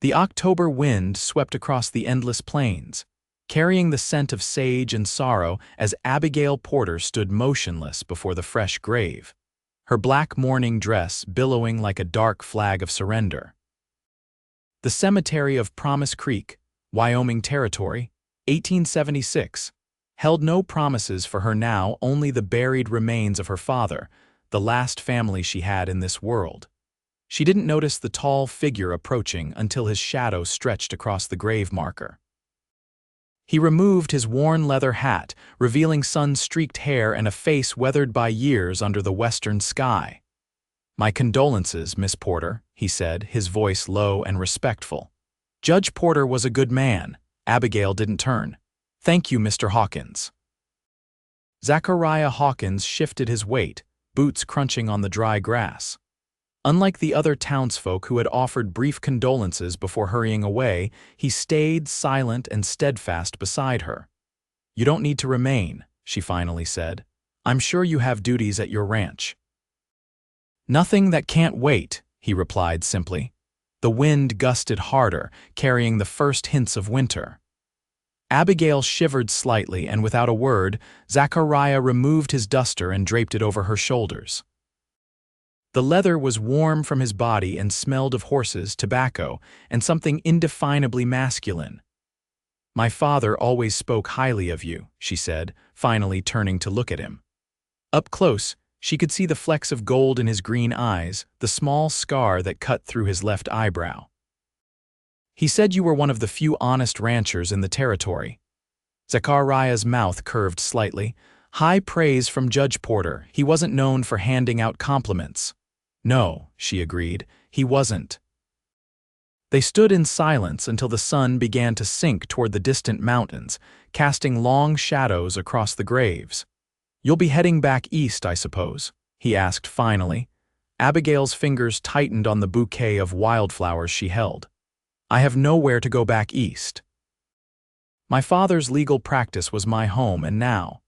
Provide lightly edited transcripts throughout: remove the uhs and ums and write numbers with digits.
The October wind swept across the endless plains, carrying the scent of sage and sorrow as Abigail Porter stood motionless before the fresh grave, her black mourning dress billowing like a dark flag of surrender. The cemetery of Promise Creek, Wyoming Territory, 1876, held no promises for her now, only the buried remains of her father, the last family she had in this world. She didn't notice the tall figure approaching until his shadow stretched across the grave marker. He removed his worn leather hat, revealing sun-streaked hair and a face weathered by years under the western sky. "My condolences, Miss Porter," he said, his voice low and respectful. "Judge Porter was a good man." Abigail didn't turn. "Thank you, Mr. Hawkins." Zachariah Hawkins shifted his weight, boots crunching on the dry grass. Unlike the other townsfolk who had offered brief condolences before hurrying away, he stayed silent and steadfast beside her. "You don't need to remain," she finally said. "I'm sure you have duties at your ranch." "Nothing that can't wait," he replied simply. The wind gusted harder, carrying the first hints of winter. Abigail shivered slightly, and without a word, Zachariah removed his duster and draped it over her shoulders. The leather was warm from his body and smelled of horses, tobacco, and something indefinably masculine. "My father always spoke highly of you," she said, finally turning to look at him. Up close, she could see the flecks of gold in his green eyes, the small scar that cut through his left eyebrow. "He said you were one of the few honest ranchers in the territory." Zachariah's mouth curved slightly. High praise from Judge Porter. He wasn't known for handing out compliments. "No," she agreed, "he wasn't." They stood in silence until the sun began to sink toward the distant mountains, casting long shadows across the graves. "You'll be heading back east, I suppose?" he asked finally. Abigail's fingers tightened on the bouquet of wildflowers she held. "I have nowhere to go back east. My father's legal practice was my home, and now—"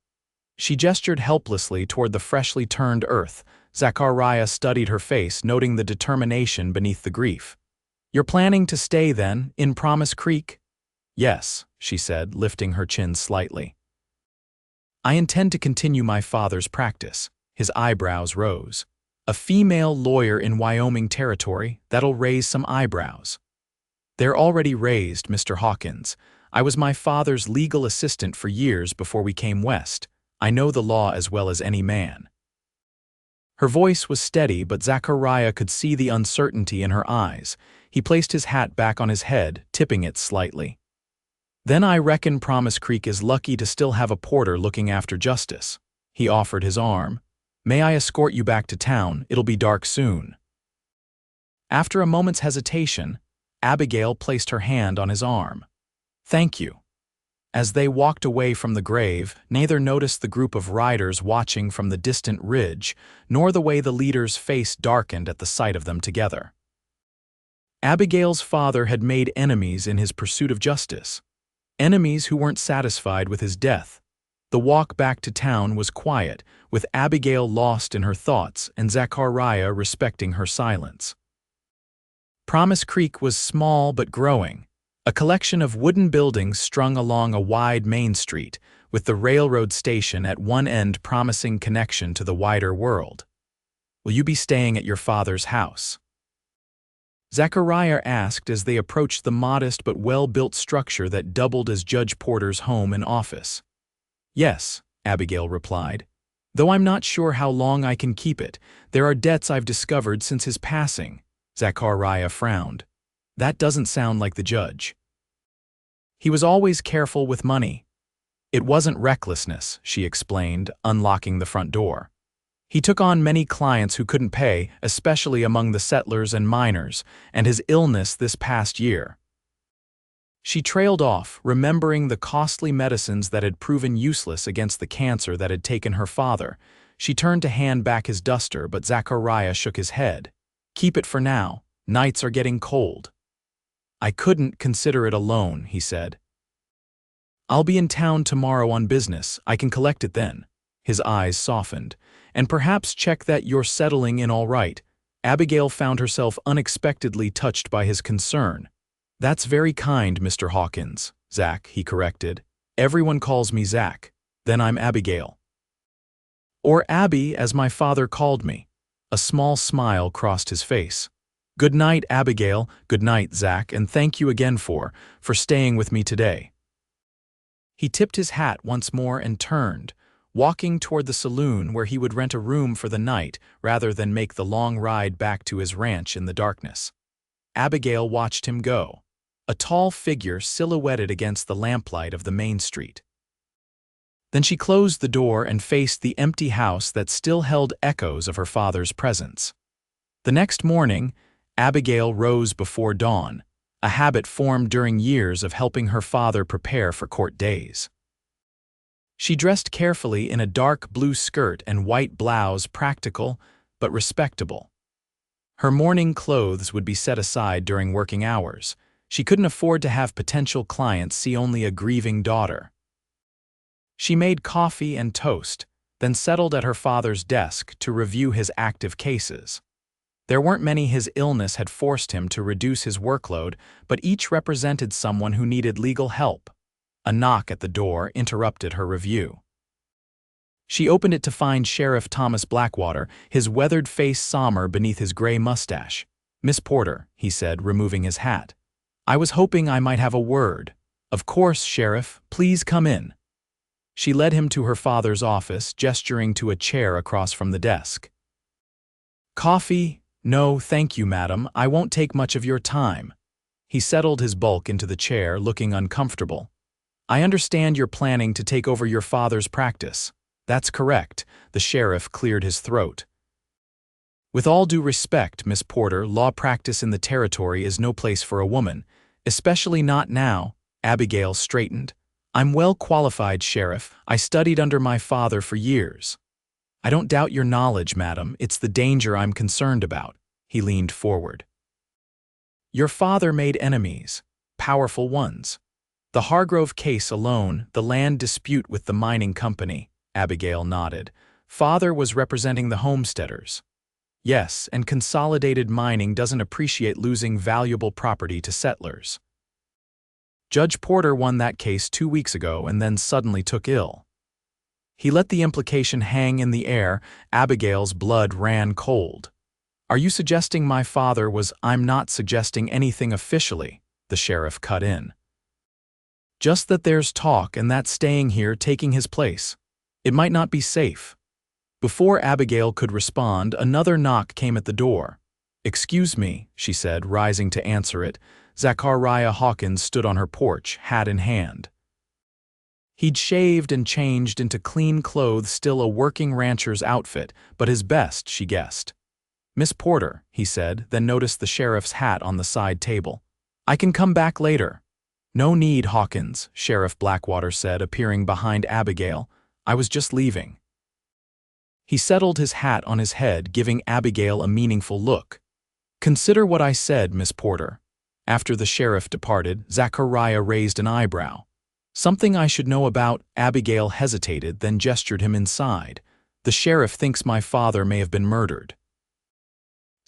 She gestured helplessly toward the freshly turned earth. Zachariah studied her face, noting the determination beneath the grief. "You're planning to stay, then, in Promise Creek?" "Yes," she said, lifting her chin slightly. "I intend to continue my father's practice." His eyebrows rose. "A female lawyer in Wyoming Territory? That'll raise some eyebrows." "They're already raised, Mr. Hawkins. I was my father's legal assistant for years before we came west. I know the law as well as any man." Her voice was steady, but Zachariah could see the uncertainty in her eyes. He placed his hat back on his head, tipping it slightly. "Then I reckon Promise Creek is lucky to still have a porter looking after justice." He offered his arm. "May I escort you back to town? It'll be dark soon." After a moment's hesitation, Abigail placed her hand on his arm. "Thank you." As they walked away from the grave, neither noticed the group of riders watching from the distant ridge, nor the way the leader's face darkened at the sight of them together. Abigail's father had made enemies in his pursuit of justice. Enemies who weren't satisfied with his death. The walk back to town was quiet, with Abigail lost in her thoughts and Zachariah respecting her silence. Promise Creek was small but growing. A collection of wooden buildings strung along a wide main street, with the railroad station at one end promising connection to the wider world. "Will you be staying at your father's house?" Zachariah asked as they approached the modest but well-built structure that doubled as Judge Porter's home and office. "Yes," Abigail replied. "Though I'm not sure how long I can keep it. There are debts I've discovered since his passing." Zachariah frowned. "That doesn't sound like the judge." "He was always careful with money." "It wasn't recklessness," she explained, unlocking the front door. "He took on many clients who couldn't pay, especially among the settlers and miners, and his illness this past year." She trailed off, remembering the costly medicines that had proven useless against the cancer that had taken her father. She turned to hand back his duster, but Zachariah shook his head. "Keep it for now. Nights are getting cold." "I couldn't consider it a loan," he said. "I'll be in town tomorrow on business. I can collect it then." His eyes softened. "And perhaps check that you're settling in all right." Abigail found herself unexpectedly touched by his concern. That's very kind, Mr. Hawkins. Zach, he corrected. Everyone calls me Zach. Then I'm Abigail. Or Abby, as my father called me. A small smile crossed his face. Good night, Abigail. Good night, Zach, and thank you again for staying with me today. He tipped his hat once more and turned, walking toward the saloon where he would rent a room for the night rather than make the long ride back to his ranch in the darkness. Abigail watched him go, a tall figure silhouetted against the lamplight of the main street. Then she closed the door and faced the empty house that still held echoes of her father's presence. The next morning, Abigail rose before dawn, a habit formed during years of helping her father prepare for court days. She dressed carefully in a dark blue skirt and white blouse, practical but respectable. Her morning clothes would be set aside during working hours. She couldn't afford to have potential clients see only a grieving daughter. She made coffee and toast, then settled at her father's desk to review his active cases. There weren't many his illness had forced him to reduce his workload, but each represented someone who needed legal help. A knock at the door interrupted her review. She opened it to find Sheriff Thomas Blackwater, his weathered face somber beneath his gray mustache. "Miss Porter," he said, removing his hat. "I was hoping I might have a word." "Of course, Sheriff. Please come in." She led him to her father's office, gesturing to a chair across from the desk. "Coffee? No, thank you, madam. I won't take much of your time." He settled his bulk into the chair, looking uncomfortable. "I understand you're planning to take over your father's practice." "That's correct." The sheriff cleared his throat. "With all due respect, Miss Porter, law practice in the territory is no place for a woman, especially not now." Abigail straightened. "I'm well qualified, Sheriff. I studied under my father for years." "I don't doubt your knowledge, madam. It's the danger I'm concerned about." He leaned forward. "Your father made enemies, powerful ones. The Hargrove case alone, the land dispute with the mining company." Abigail nodded. "Father was representing the homesteaders." "Yes, and consolidated mining doesn't appreciate losing valuable property to settlers. Judge Porter won that case 2 weeks ago and then suddenly took ill." He let the implication hang in the air. Abigail's blood ran cold. "Are you suggesting my father was—" "I'm not suggesting anything officially," the sheriff cut in. "Just that there's talk and that's staying here taking his place. It might not be safe." Before Abigail could respond, another knock came at the door. "Excuse me," she said, rising to answer it. Zachariah Hawkins stood on her porch, hat in hand. He'd shaved and changed into clean clothes, still a working rancher's outfit, but his best, she guessed. "Miss Porter," he said, then noticed the sheriff's hat on the side table. "I can come back later." "No need, Hawkins," Sheriff Blackwater said, appearing behind Abigail. "I was just leaving." He settled his hat on his head, giving Abigail a meaningful look. "Consider what I said, Miss Porter." After the sheriff departed, Zachariah raised an eyebrow. "Something I should know about." Abigail hesitated, then gestured him inside. "The sheriff thinks my father may have been murdered."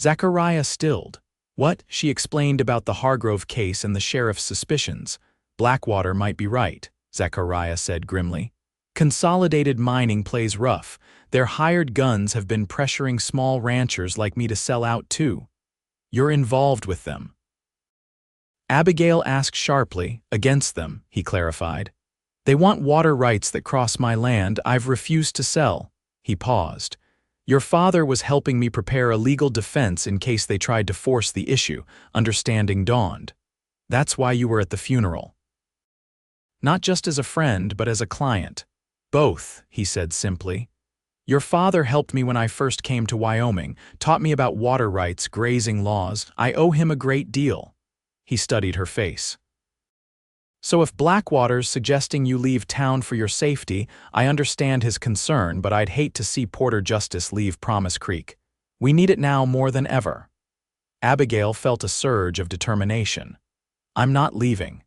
Zachariah stilled. "What?" She explained about the Hargrove case and the sheriff's suspicions. "Blackwater might be right," Zachariah said grimly. "Consolidated mining plays rough. Their hired guns have been pressuring small ranchers like me to sell out too. You're involved with them." Abigail asked sharply. "Against them," he clarified. "They want water rights that cross my land I've refused to sell." He paused. "Your father was helping me prepare a legal defense in case they tried to force the issue." Understanding dawned. "That's why you were at the funeral." "Not just as a friend, but as a client." "Both," he said simply. "Your father helped me when I first came to Wyoming, taught me about water rights, grazing laws. I owe him a great deal." He studied her face. "So if Blackwater's suggesting you leave town for your safety, I understand his concern, but I'd hate to see Porter Justice leave Promise Creek. We need it now more than ever." Abigail felt a surge of determination. "I'm not leaving.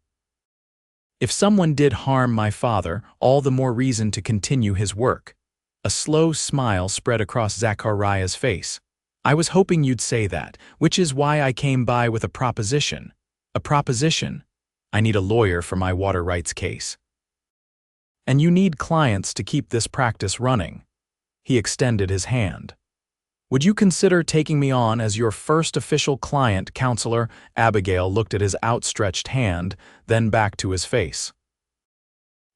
If someone did harm my father, all the more reason to continue his work." A slow smile spread across Zachariah's face. "I was hoping you'd say that, which is why I came by with a proposition." A proposition. I need a lawyer for my water rights case. And you need clients to keep this practice running. He extended his hand. Would you consider taking me on as your first official client, counselor? Abigail looked at his outstretched hand, then back to his face.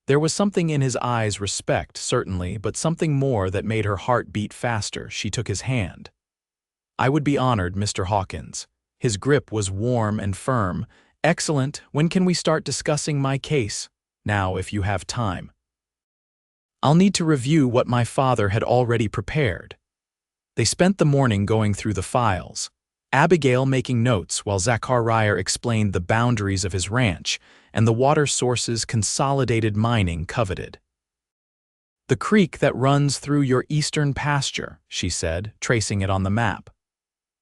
There was something in his eyes, respect, certainly, but something more that made her heart beat faster. She took his hand. I would be honored, Mr. Hawkins. His grip was warm and firm. Excellent. When can we start discussing my case? Now, if you have time. I'll need to review what my father had already prepared. They spent the morning going through the files, Abigail making notes while Zachariah explained the boundaries of his ranch and the water sources Consolidated Mining coveted. The creek that runs through your eastern pasture, she said, tracing it on the map.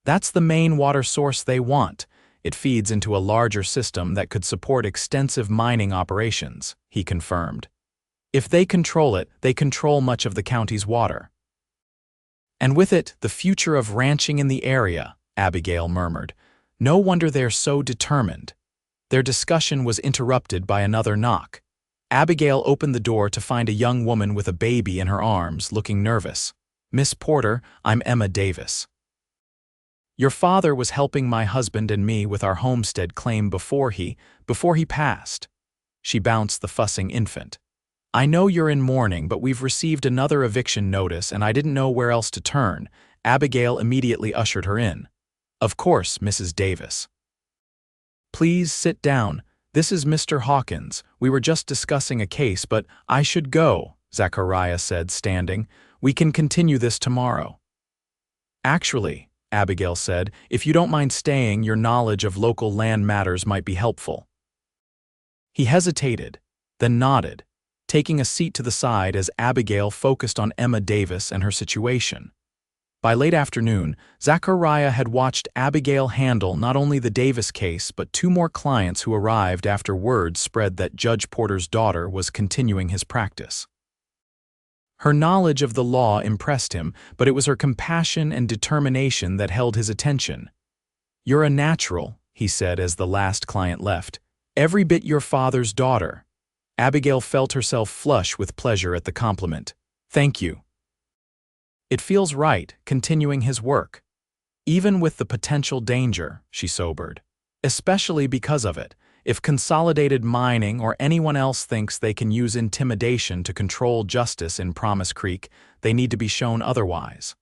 That's the main water source they want. It feeds into a larger system that could support extensive mining operations, he confirmed. If they control it, they control much of the county's water. And with it, the future of ranching in the area, Abigail murmured. No wonder they're so determined. Their discussion was interrupted by another knock. Abigail opened the door to find a young woman with a baby in her arms, looking nervous. Miss Porter, I'm Emma Davis. Your father was helping my husband and me with our homestead claim before he passed. She bounced the fussing infant. I know you're in mourning, but we've received another eviction notice and I didn't know where else to turn. Abigail immediately ushered her in. Of course, Mrs. Davis. Please sit down. This is Mr. Hawkins. We were just discussing a case, but I should go, Zachariah said, standing. We can continue this tomorrow. Actually, Abigail said, if you don't mind staying, your knowledge of local land matters might be helpful. He hesitated, then nodded, taking a seat to the side as Abigail focused on Emma Davis and her situation. By late afternoon, Zachariah had watched Abigail handle not only the Davis case but 2 more clients who arrived after word spread that Judge Porter's daughter was continuing his practice. Her knowledge of the law impressed him, but it was her compassion and determination that held his attention. You're a natural, he said as the last client left. Every bit your father's daughter. Abigail felt herself flush with pleasure at the compliment. Thank you. It feels right, continuing his work. Even with the potential danger, she sobered. Especially because of it. If Consolidated Mining or anyone else thinks they can use intimidation to control justice in Promise Creek, they need to be shown otherwise.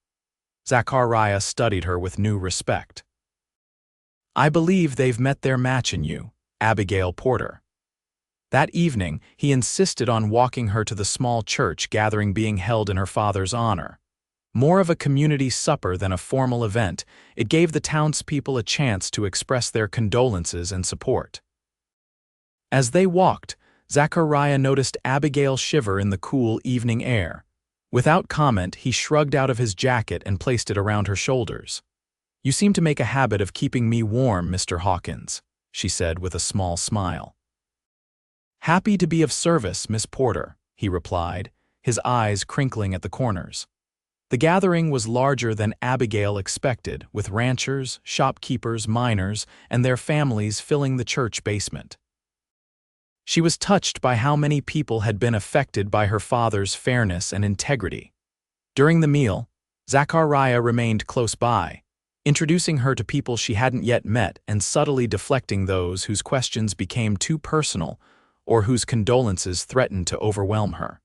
Zachariah studied her with new respect. I believe they've met their match in you, Abigail Porter. That evening, he insisted on walking her to the small church gathering being held in her father's honor. More of a community supper than a formal event, it gave the townspeople a chance to express their condolences and support. As they walked, Zachariah noticed Abigail shiver in the cool evening air. Without comment, he shrugged out of his jacket and placed it around her shoulders. You seem to make a habit of keeping me warm, Mr. Hawkins, she said with a small smile. Happy to be of service, Miss Porter, he replied, his eyes crinkling at the corners. The gathering was larger than Abigail expected, with ranchers, shopkeepers, miners, and their families filling the church basement. She was touched by how many people had been affected by her father's fairness and integrity. During the meal, Zachariah remained close by, introducing her to people she hadn't yet met and subtly deflecting those whose questions became too personal or whose condolences threatened to overwhelm her.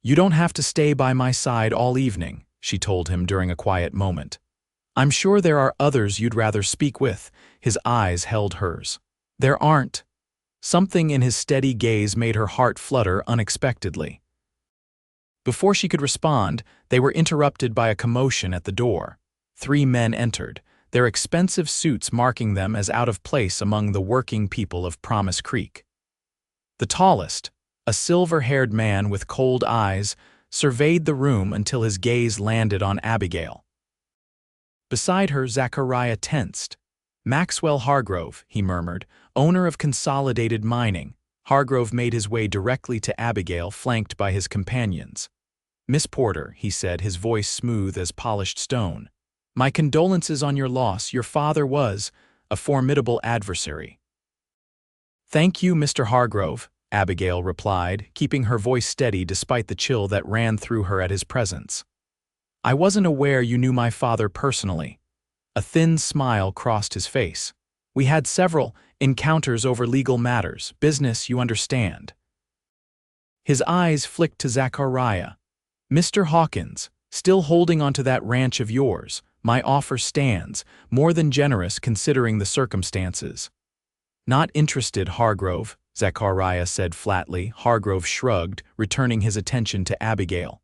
You don't have to stay by my side all evening, she told him during a quiet moment. I'm sure there are others you'd rather speak with. His eyes held hers. There aren't. Something in his steady gaze made her heart flutter unexpectedly. Before she could respond, they were interrupted by a commotion at the door. 3 men entered, their expensive suits marking them as out of place among the working people of Promise Creek. The tallest, a silver-haired man with cold eyes, surveyed the room until his gaze landed on Abigail. Beside her, Zachariah tensed. Maxwell Hargrove, he murmured, owner of Consolidated Mining. Hargrove made his way directly to Abigail, flanked by his companions. Miss Porter, he said, his voice smooth as polished stone. My condolences on your loss. Your father was a formidable adversary. "Thank you, Mr. Hargrove," Abigail replied, keeping her voice steady despite the chill that ran through her at his presence. "I wasn't aware you knew my father personally." A thin smile crossed his face. "We had several encounters over legal matters, business, you understand." His eyes flicked to Zachariah. "Mr. Hawkins, still holding onto that ranch of yours, my offer stands, more than generous considering the circumstances." "Not interested, Hargrove," Zachariah said flatly. Hargrove shrugged, returning his attention to Abigail.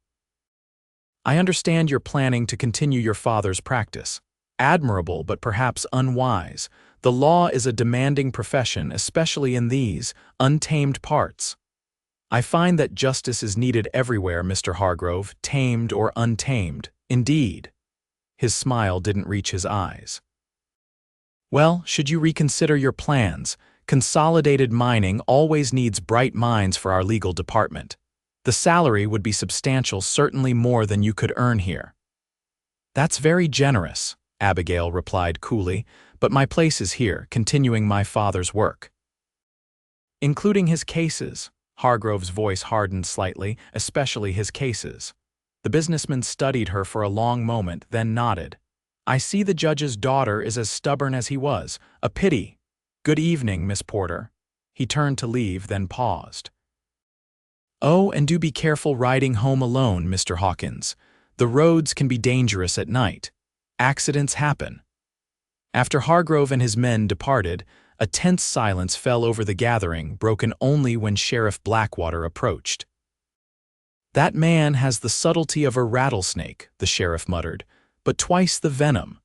"I understand you're planning to continue your father's practice. Admirable, but perhaps unwise. The law is a demanding profession, especially in these untamed parts. I find that justice is needed everywhere, Mr. Hargrove, tamed or untamed. Indeed." His smile didn't reach his eyes. "Well, should you reconsider your plans? Consolidated mining always needs bright minds for our legal department. The salary would be substantial, certainly more than you could earn here." "That's very generous," Abigail replied coolly, "but my place is here, continuing my father's work." "Including his cases." Hargrove's voice hardened slightly, "especially his cases." The businessman studied her for a long moment, then nodded. "I see the judge's daughter is as stubborn as he was. A pity. Good evening, Miss Porter." He turned to leave, then paused. "Oh, and do be careful riding home alone, Mr. Hawkins. The roads can be dangerous at night. Accidents happen." After Hargrove and his men departed, a tense silence fell over the gathering, broken only when Sheriff Blackwater approached. "That man has the subtlety of a rattlesnake," the sheriff muttered, "but twice the venom."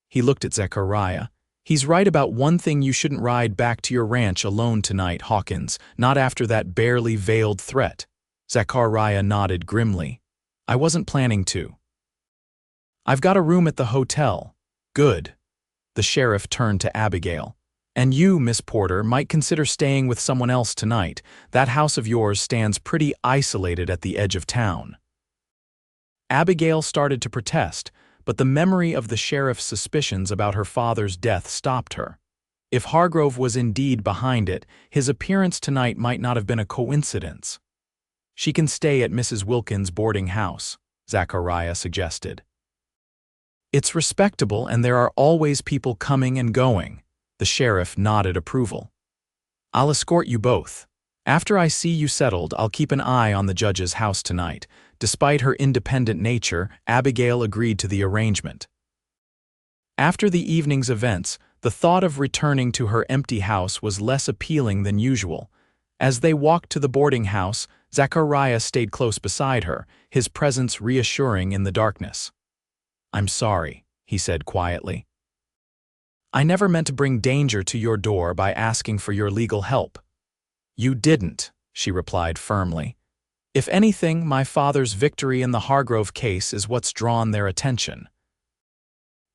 He looked at Zachariah. "He's right about one thing: you shouldn't ride back to your ranch alone tonight, Hawkins, not after that barely veiled threat." Zachariah nodded grimly. "I wasn't planning to." "I've got a room at the hotel." "Good." The sheriff turned to Abigail. "And you, Miss Porter, might consider staying with someone else tonight. That house of yours stands pretty isolated at the edge of town." Abigail started to protest, but the memory of the sheriff's suspicions about her father's death stopped her. If Hargrove was indeed behind it, his appearance tonight might not have been a coincidence. "She can stay at Mrs. Wilkins' boarding house," Zachariah suggested. "It's respectable, and there are always people coming and going." The sheriff nodded approval. "I'll escort you both. After I see you settled, I'll keep an eye on the judge's house tonight." Despite her independent nature, Abigail agreed to the arrangement. After the evening's events, the thought of returning to her empty house was less appealing than usual. As they walked to the boarding house, Zachariah stayed close beside her, his presence reassuring in the darkness. "I'm sorry," he said quietly. "I never meant to bring danger to your door by asking for your legal help." "You didn't," she replied firmly. "If anything, my father's victory in the Hargrove case is what's drawn their attention.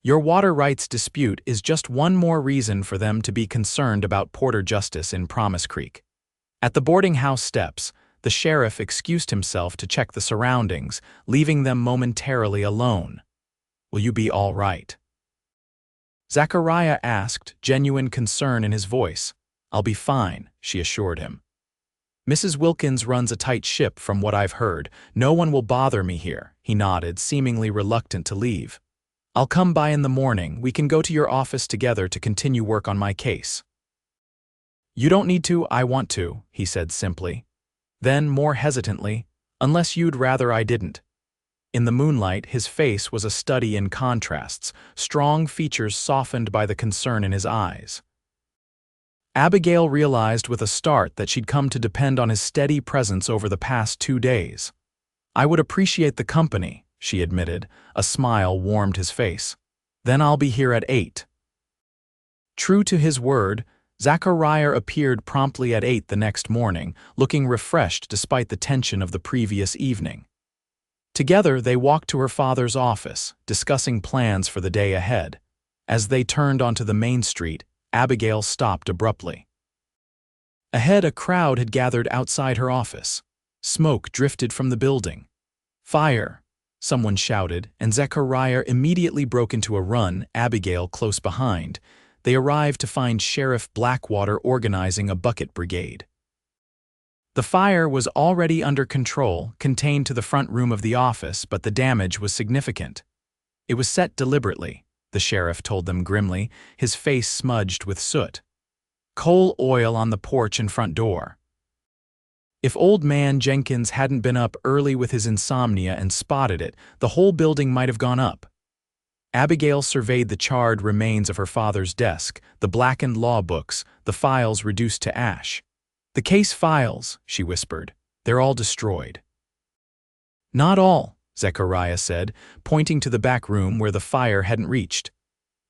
Your water rights dispute is just one more reason for them to be concerned about Porter justice in Promise Creek." At the boarding house steps, the sheriff excused himself to check the surroundings, leaving them momentarily alone. "Will you be all right?" Zachariah asked, genuine concern in his voice. "I'll be fine," she assured him. "Mrs. Wilkins runs a tight ship from what I've heard. No one will bother me here," he nodded, seemingly reluctant to leave. "I'll come by in the morning. We can go to your office together to continue work on my case." "You don't need to, I want to," he said simply. Then, more hesitantly, "Unless you'd rather I didn't." In the moonlight, his face was a study in contrasts, strong features softened by the concern in his eyes. Abigail realized with a start that she'd come to depend on his steady presence over the past 2 days. "I would appreciate the company," she admitted. A smile warmed his face. "Then I'll be here at 8. True to his word, Zachariah appeared promptly at 8 the next morning, looking refreshed despite the tension of the previous evening. Together, they walked to her father's office, discussing plans for the day ahead. As they turned onto the main street, Abigail stopped abruptly. Ahead, a crowd had gathered outside her office. Smoke drifted from the building. "Fire!" someone shouted, and Zachariah immediately broke into a run, Abigail close behind. they arrived to find Sheriff Blackwater organizing a bucket brigade. The fire was already under control, contained to the front room of the office, but the damage was significant. It was set deliberately, the sheriff told them grimly, his face smudged with soot. Coal oil on the porch and front door. If Old Man Jenkins hadn't been up early with his insomnia and spotted it, the whole building might have gone up. Abigail surveyed the charred remains of her father's desk, the blackened law books, the files reduced to ash. "The case files," she whispered. "They're all destroyed." "Not all," Zachariah said, pointing to the back room where the fire hadn't reached.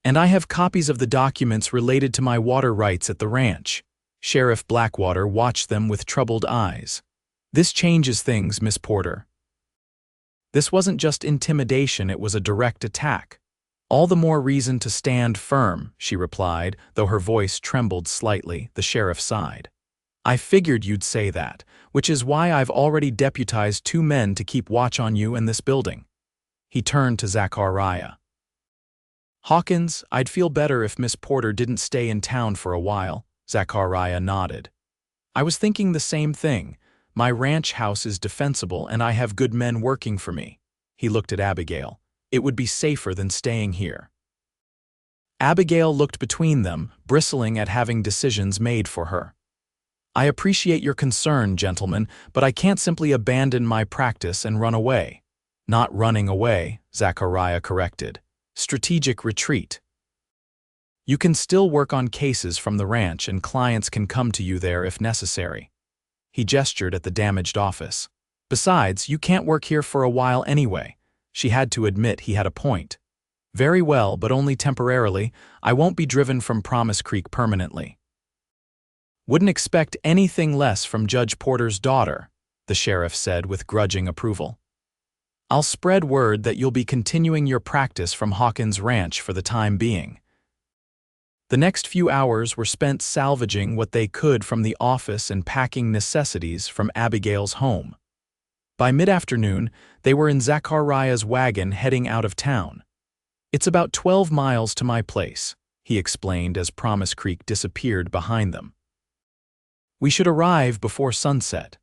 "And I have copies of the documents related to my water rights at the ranch." Sheriff Blackwater watched them with troubled eyes. "This changes things, Miss Porter." This wasn't just intimidation, it was a direct attack. "All the more reason to stand firm," she replied, though her voice trembled slightly. The sheriff sighed. "I figured you'd say that, which is why I've already deputized 2 men to keep watch on you and this building." He turned to Zachariah. "Hawkins, I'd feel better if Miss Porter didn't stay in town for a while." Zachariah nodded. "I was thinking the same thing. My ranch house is defensible and I have good men working for me." He looked at Abigail. "It would be safer than staying here." Abigail looked between them, bristling at having decisions made for her. "I appreciate your concern, gentlemen, but I can't simply abandon my practice and run away." "Not running away," Zachariah corrected. "Strategic retreat. You can still work on cases from the ranch and clients can come to you there if necessary." He gestured at the damaged office. "Besides, you can't work here for a while anyway." She had to admit he had a point. "Very well, but only temporarily. I won't be driven from Promise Creek permanently." "Wouldn't expect anything less from Judge Porter's daughter," the sheriff said with grudging approval. "I'll spread word that you'll be continuing your practice from Hawkins Ranch for the time being." The next few hours were spent salvaging what they could from the office and packing necessities from Abigail's home. By mid-afternoon, they were in Zachariah's wagon heading out of town. "It's about 12 miles to my place," he explained as Promise Creek disappeared behind them. "We should arrive before sunset."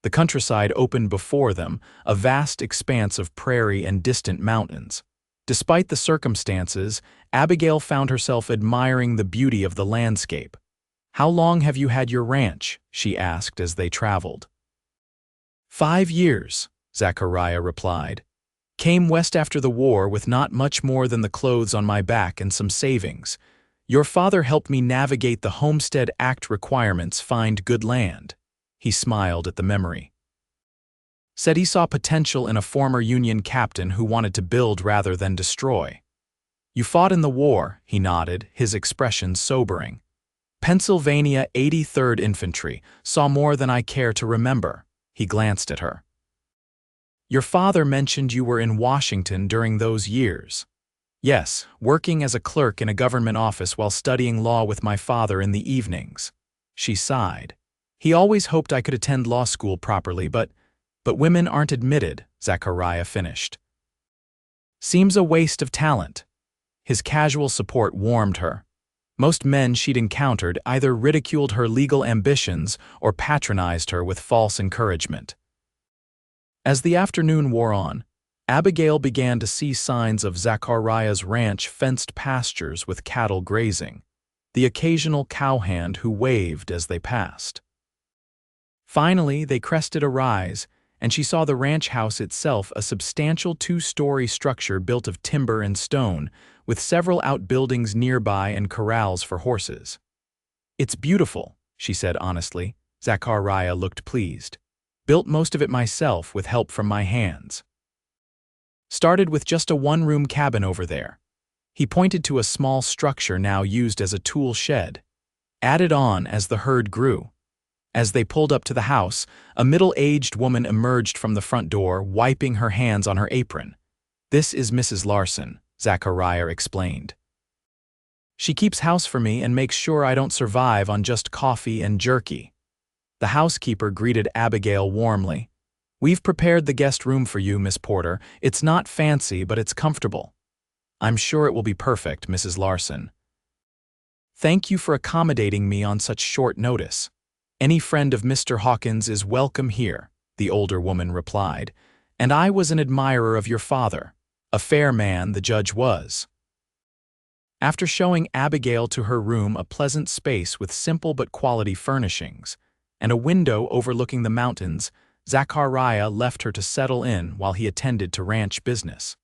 The countryside opened before them, a vast expanse of prairie and distant mountains. Despite the circumstances, Abigail found herself admiring the beauty of the landscape. "How long have you had your ranch?" she asked as they traveled. 5 years, Zachariah replied. "Came west after the war with not much more than the clothes on my back and some savings. Your father helped me navigate the Homestead Act requirements, find good land." He smiled at the memory. "Said he saw potential in a former Union captain who wanted to build rather than destroy." "You fought in the war," he nodded, his expression sobering. "Pennsylvania 83rd Infantry, saw more than I care to remember." He glanced at her. "Your father mentioned you were in Washington during those years." "Yes, working as a clerk in a government office while studying law with my father in the evenings." She sighed. "He always hoped I could attend law school properly, but women aren't admitted," Zachariah finished. "Seems a waste of talent." His casual support warmed her. Most men she'd encountered either ridiculed her legal ambitions or patronized her with false encouragement. As the afternoon wore on, Abigail began to see signs of Zachariah's ranch fenced pastures with cattle grazing, the occasional cowhand who waved as they passed. Finally, they crested a rise, and she saw the ranch house itself, a substantial 2-story structure built of timber and stone, with several outbuildings nearby and corrals for horses. "It's beautiful," she said honestly. Zachariah looked pleased. "Built most of it myself with help from my hands. Started with just a 1-room cabin over there." He pointed to a small structure now used as a tool shed. "Added on as the herd grew." As they pulled up to the house, a middle-aged woman emerged from the front door, wiping her hands on her apron. "This is Mrs. Larson," Zachariah explained. "She keeps house for me and makes sure I don't survive on just coffee and jerky." The housekeeper greeted Abigail warmly. "We've prepared the guest room for you, Miss Porter. It's not fancy, but it's comfortable." "I'm sure it will be perfect, Mrs. Larson." Thank you for accommodating me on such short notice. Any friend of Mr. Hawkins is welcome here, the older woman replied, and I was an admirer of your father. A fair man the judge was. After showing Abigail to her room, a pleasant space with simple but quality furnishings, and a window overlooking the mountains, Zachariah left her to settle in while he attended to ranch business.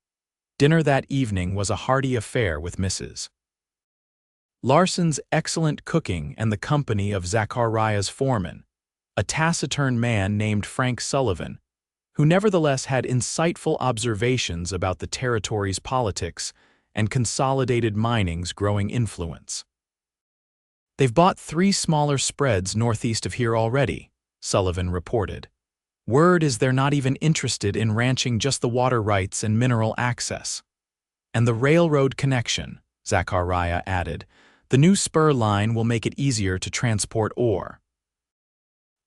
Dinner that evening was a hearty affair with Mrs. Larson's excellent cooking and the company of Zachariah's foreman, a taciturn man named Frank Sullivan, who nevertheless had insightful observations about the territory's politics and Consolidated Mining's growing influence. They've bought 3 smaller spreads northeast of here already, Sullivan reported. Word is they're not even interested in ranching just the water rights and mineral access. And the railroad connection, Zachariah added. The new spur line will make it easier to transport ore.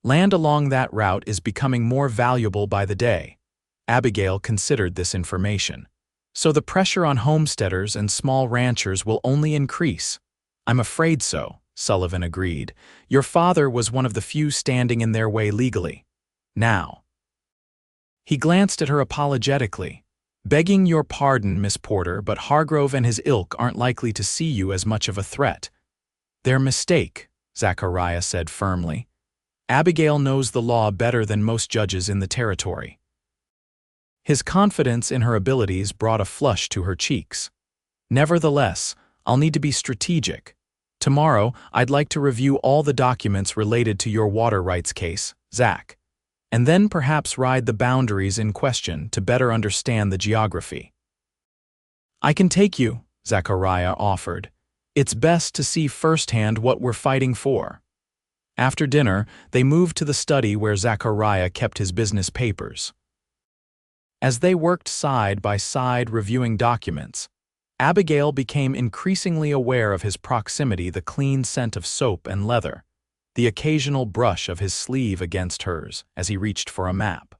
Land along that route is becoming more valuable by the day. Abigail considered this information. So the pressure on homesteaders and small ranchers will only increase. I'm afraid so, Sullivan agreed. Your father was one of the few standing in their way legally. Now. He glanced at her apologetically. Begging your pardon, Miss Porter, but Hargrove and his ilk aren't likely to see you as much of a threat. Their mistake, Zachariah said firmly. Abigail knows the law better than most judges in the territory. His confidence in her abilities brought a flush to her cheeks. Nevertheless, I'll need to be strategic. Tomorrow, I'd like to review all the documents related to your water rights case, Zach, and then perhaps ride the boundaries in question to better understand the geography. I can take you, Zachariah offered. It's best to see firsthand what we're fighting for. After dinner, they moved to the study where Zachariah kept his business papers. As they worked side by side reviewing documents, Abigail became increasingly aware of his proximity, the clean scent of soap and leather, the occasional brush of his sleeve against hers as he reached for a map.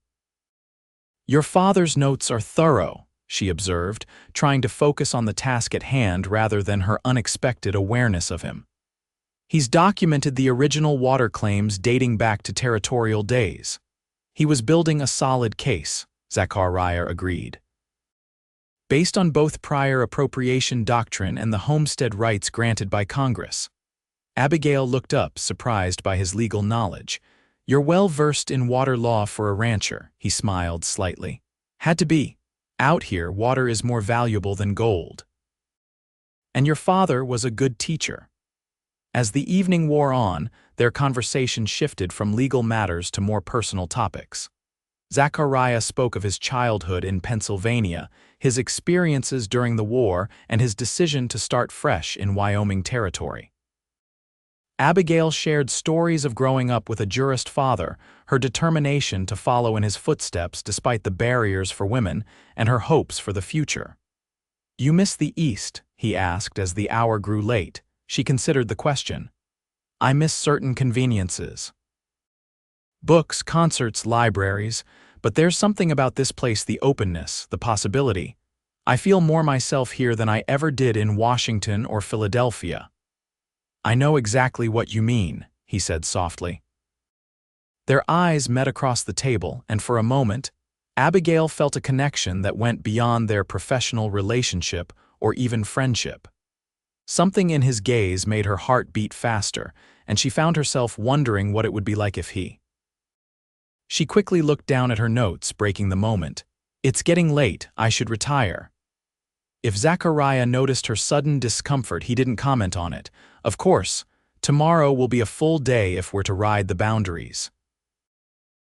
Your father's notes are thorough, she observed, trying to focus on the task at hand rather than her unexpected awareness of him. He's documented the original water claims dating back to territorial days. He was building a solid case, Zachariah agreed. Based on both prior appropriation doctrine and the homestead rights granted by Congress. Abigail looked up, surprised by his legal knowledge. You're well versed in water law for a rancher, he smiled slightly. Had to be. Out here, water is more valuable than gold. And your father was a good teacher. As the evening wore on, their conversation shifted from legal matters to more personal topics. Zachariah spoke of his childhood in Pennsylvania, his experiences during the war, and his decision to start fresh in Wyoming Territory. Abigail shared stories of growing up with a jurist father, her determination to follow in his footsteps despite the barriers for women, and her hopes for the future. You miss the East, he asked as the hour grew late. She considered the question. I miss certain conveniences. Books, concerts, libraries, but there's something about this place, the openness, the possibility. I feel more myself here than I ever did in Washington or Philadelphia. I know exactly what you mean, he said softly. Their eyes met across the table, and for a moment, Abigail felt a connection that went beyond their professional relationship or even friendship. Something in his gaze made her heart beat faster, and she found herself wondering what it would be like if he. She quickly looked down at her notes, breaking the moment. It's getting late, I should retire. If Zachariah noticed her sudden discomfort, he didn't comment on it. Of course, tomorrow will be a full day if we're to ride the boundaries.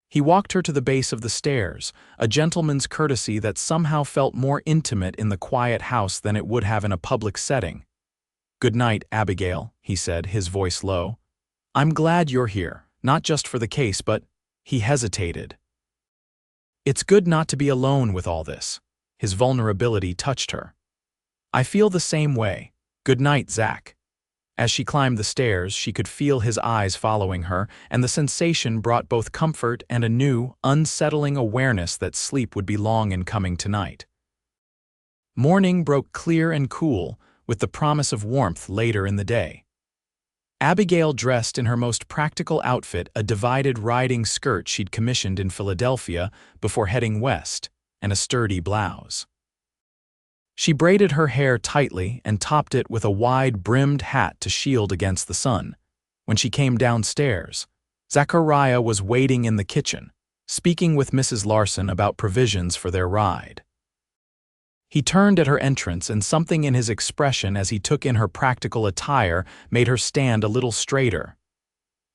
He walked her to the base of the stairs, a gentleman's courtesy that somehow felt more intimate in the quiet house than it would have in a public setting. Good night, Abigail, he said, his voice low. I'm glad you're here, not just for the case, but… He hesitated. It's good not to be alone with all this. His vulnerability touched her. I feel the same way. Good night, Zach. As she climbed the stairs, she could feel his eyes following her, and the sensation brought both comfort and a new, unsettling awareness that sleep would be long in coming tonight. Morning broke clear and cool, with the promise of warmth later in the day. Abigail dressed in her most practical outfit, a divided riding skirt she'd commissioned in Philadelphia before heading west, and a sturdy blouse. She braided her hair tightly and topped it with a wide-brimmed hat to shield against the sun. When she came downstairs, Zachariah was waiting in the kitchen, speaking with Mrs. Larson about provisions for their ride. He turned at her entrance, and something in his expression as he took in her practical attire made her stand a little straighter.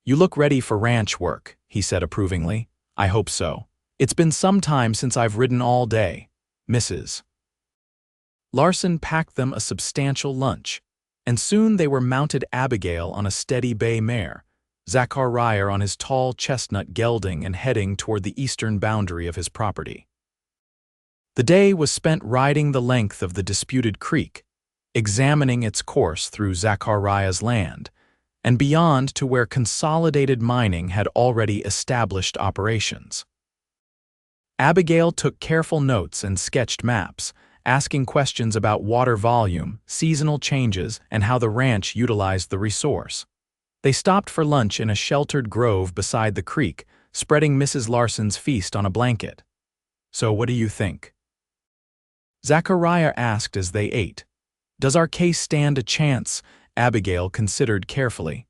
"You look ready for ranch work," he said approvingly. "I hope so. It's been some time since I've ridden all day, Mrs." Larson packed them a substantial lunch, and soon they were mounted, Abigail on a steady bay mare, Zachariah on his tall chestnut gelding, and heading toward the eastern boundary of his property. The day was spent riding the length of the disputed creek, examining its course through Zachariah's land, and beyond to where Consolidated Mining had already established operations. Abigail took careful notes and sketched maps, asking questions about water volume, seasonal changes, and how the ranch utilized the resource. They stopped for lunch in a sheltered grove beside the creek, spreading Mrs. Larson's feast on a blanket. "So what do you think?" Zachariah asked as they ate. "Does our case stand a chance?" Abigail considered carefully.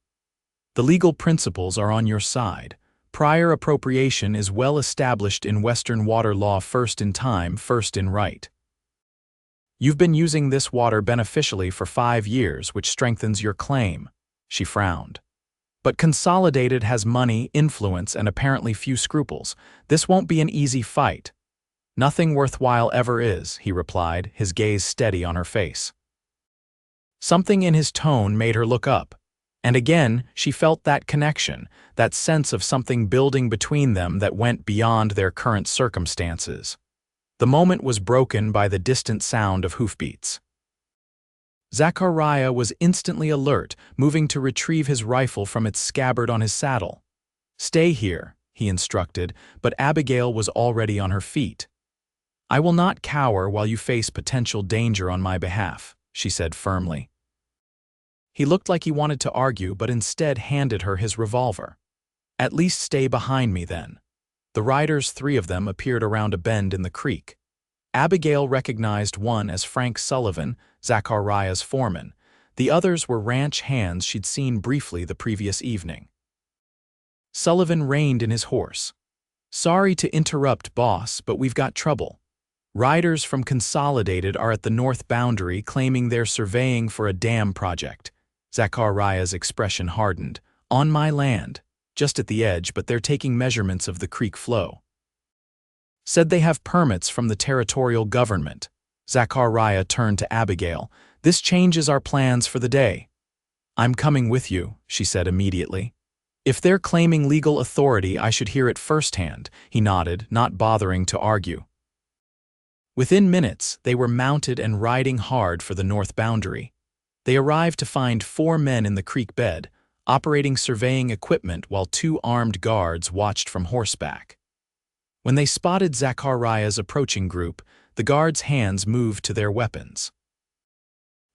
"The legal principles are on your side. Prior appropriation is well established in Western water law, first in time, first in right. You've been using this water beneficially for 5 years, which strengthens your claim." She frowned. "But Consolidated has money, influence, and apparently few scruples. This won't be an easy fight." "Nothing worthwhile ever is," he replied, his gaze steady on her face. Something in his tone made her look up, and again she felt that connection, that sense of something building between them that went beyond their current circumstances. The moment was broken by the distant sound of hoofbeats. Zachariah was instantly alert, moving to retrieve his rifle from its scabbard on his saddle. "Stay here," he instructed, but Abigail was already on her feet. "I will not cower while you face potential danger on my behalf," she said firmly. He looked like he wanted to argue, but instead handed her his revolver. "At least stay behind me then." The riders, 3 of them, appeared around a bend in the creek. Abigail recognized one as Frank Sullivan, Zachariah's foreman. The others were ranch hands she'd seen briefly the previous evening. Sullivan reined in his horse. "Sorry to interrupt, boss, but we've got trouble. Riders from Consolidated are at the north boundary claiming they're surveying for a dam project." Zachariah's expression hardened. "On my land, just at the edge, but they're taking measurements of the creek flow. Said they have permits from the territorial government." Zachariah turned to Abigail. "This changes our plans for the day." "I'm coming with you," she said immediately. "If they're claiming legal authority, I should hear it firsthand," he nodded, not bothering to argue. Within minutes, they were mounted and riding hard for the north boundary. They arrived to find 4 men in the creek bed, operating surveying equipment while 2 armed guards watched from horseback. When they spotted Zachariah's approaching group, the guards' hands moved to their weapons.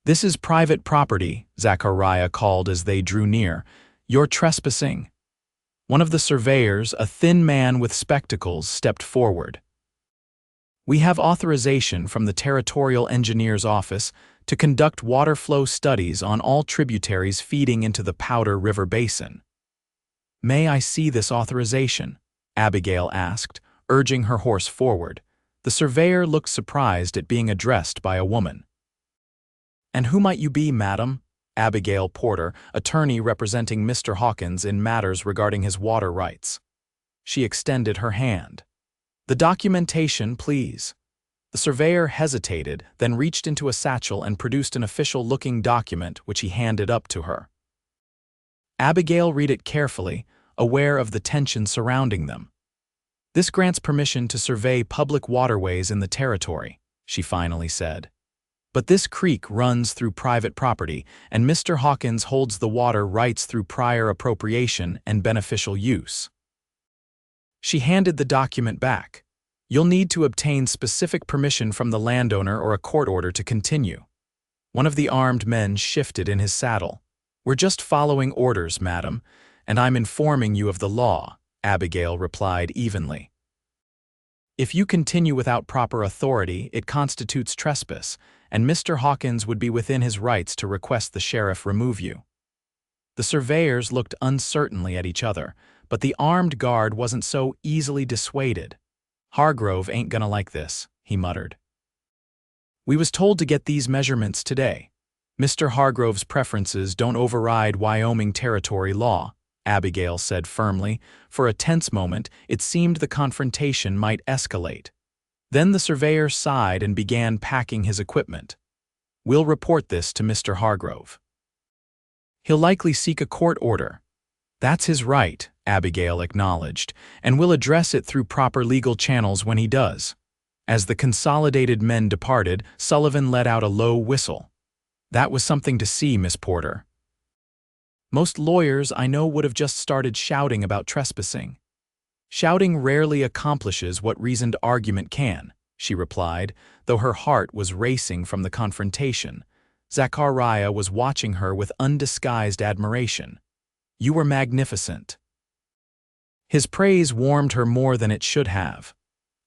"This is private property," Zachariah called as they drew near. "You're trespassing." One of the surveyors, a thin man with spectacles, stepped forward. "We have authorization from the Territorial Engineer's Office to conduct water flow studies on all tributaries feeding into the Powder River Basin." "May I see this authorization?" Abigail asked, urging her horse forward. The surveyor looked surprised at being addressed by a woman. "And who might you be, madam?" Abigail Porter, attorney representing Mr. Hawkins in matters regarding his water rights. She extended her hand. "The documentation, please." The surveyor hesitated, then reached into a satchel and produced an official-looking document which he handed up to her. Abigail read it carefully, aware of the tension surrounding them. "This grants permission to survey public waterways in the territory," she finally said. "But this creek runs through private property, and Mr. Hawkins holds the water rights through prior appropriation and beneficial use." She handed the document back. "You'll need to obtain specific permission from the landowner or a court order to continue." One of the armed men shifted in his saddle. "We're just following orders, madam, and I'm informing you of the law," Abigail replied evenly. "If you continue without proper authority, it constitutes trespass, and Mr. Hawkins would be within his rights to request the sheriff remove you." The surveyors looked uncertainly at each other, but the armed guard wasn't so easily dissuaded. "Hargrove ain't gonna like this," he muttered. "We was told to get these measurements today. Mr. Hargrove's preferences don't override Wyoming Territory law," Abigail said firmly. For a tense moment, it seemed the confrontation might escalate. Then the surveyor sighed and began packing his equipment. "We'll report this to Mr. Hargrove. He'll likely seek a court order." "That's his right," Abigail acknowledged, "and we'll address it through proper legal channels when he does." As the consolidated men departed, Sullivan let out a low whistle. "That was something to see, Miss Porter. Most lawyers I know would have just started shouting about trespassing." "Shouting rarely accomplishes what reasoned argument can," she replied, though her heart was racing from the confrontation. Zachariah was watching her with undisguised admiration. "You were magnificent." His praise warmed her more than it should have.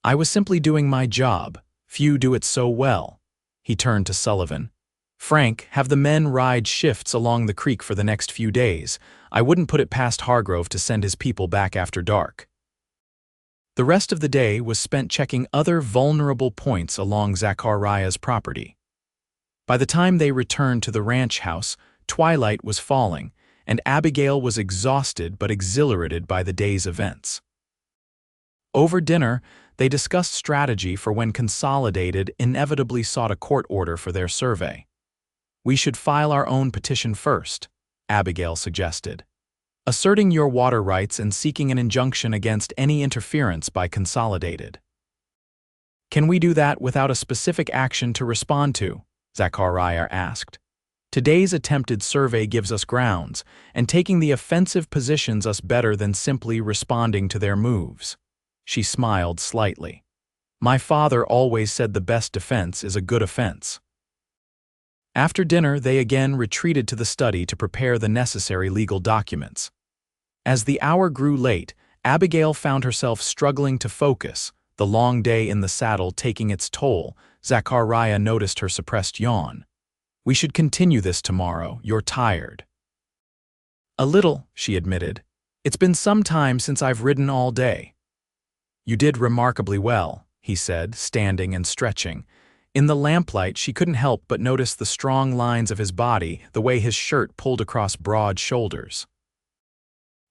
"I was simply doing my job. Few do it so well." He turned to Sullivan. "Frank, have the men ride shifts along the creek for the next few days. I wouldn't put it past Hargrove to send his people back after dark." The rest of the day was spent checking other vulnerable points along Zachariah's property. By the time they returned to the ranch house, twilight was falling, and Abigail was exhausted but exhilarated by the day's events. Over dinner, they discussed strategy for when Consolidated inevitably sought a court order for their survey. "We should file our own petition first," Abigail suggested, "asserting your water rights and seeking an injunction against any interference by Consolidated." "Can we do that without a specific action to respond to?" Zachariah asked. "Today's attempted survey gives us grounds, and taking the offensive positions us better than simply responding to their moves." She smiled slightly. "My father always said the best defense is a good offense." After dinner, they again retreated to the study to prepare the necessary legal documents. As the hour grew late, Abigail found herself struggling to focus, the long day in the saddle taking its toll. Zachariah noticed her suppressed yawn. "We should continue this tomorrow. You're tired." "A little," she admitted. "It's been some time since I've ridden all day." "You did remarkably well," he said, standing and stretching. In the lamplight, she couldn't help but notice the strong lines of his body, the way his shirt pulled across broad shoulders.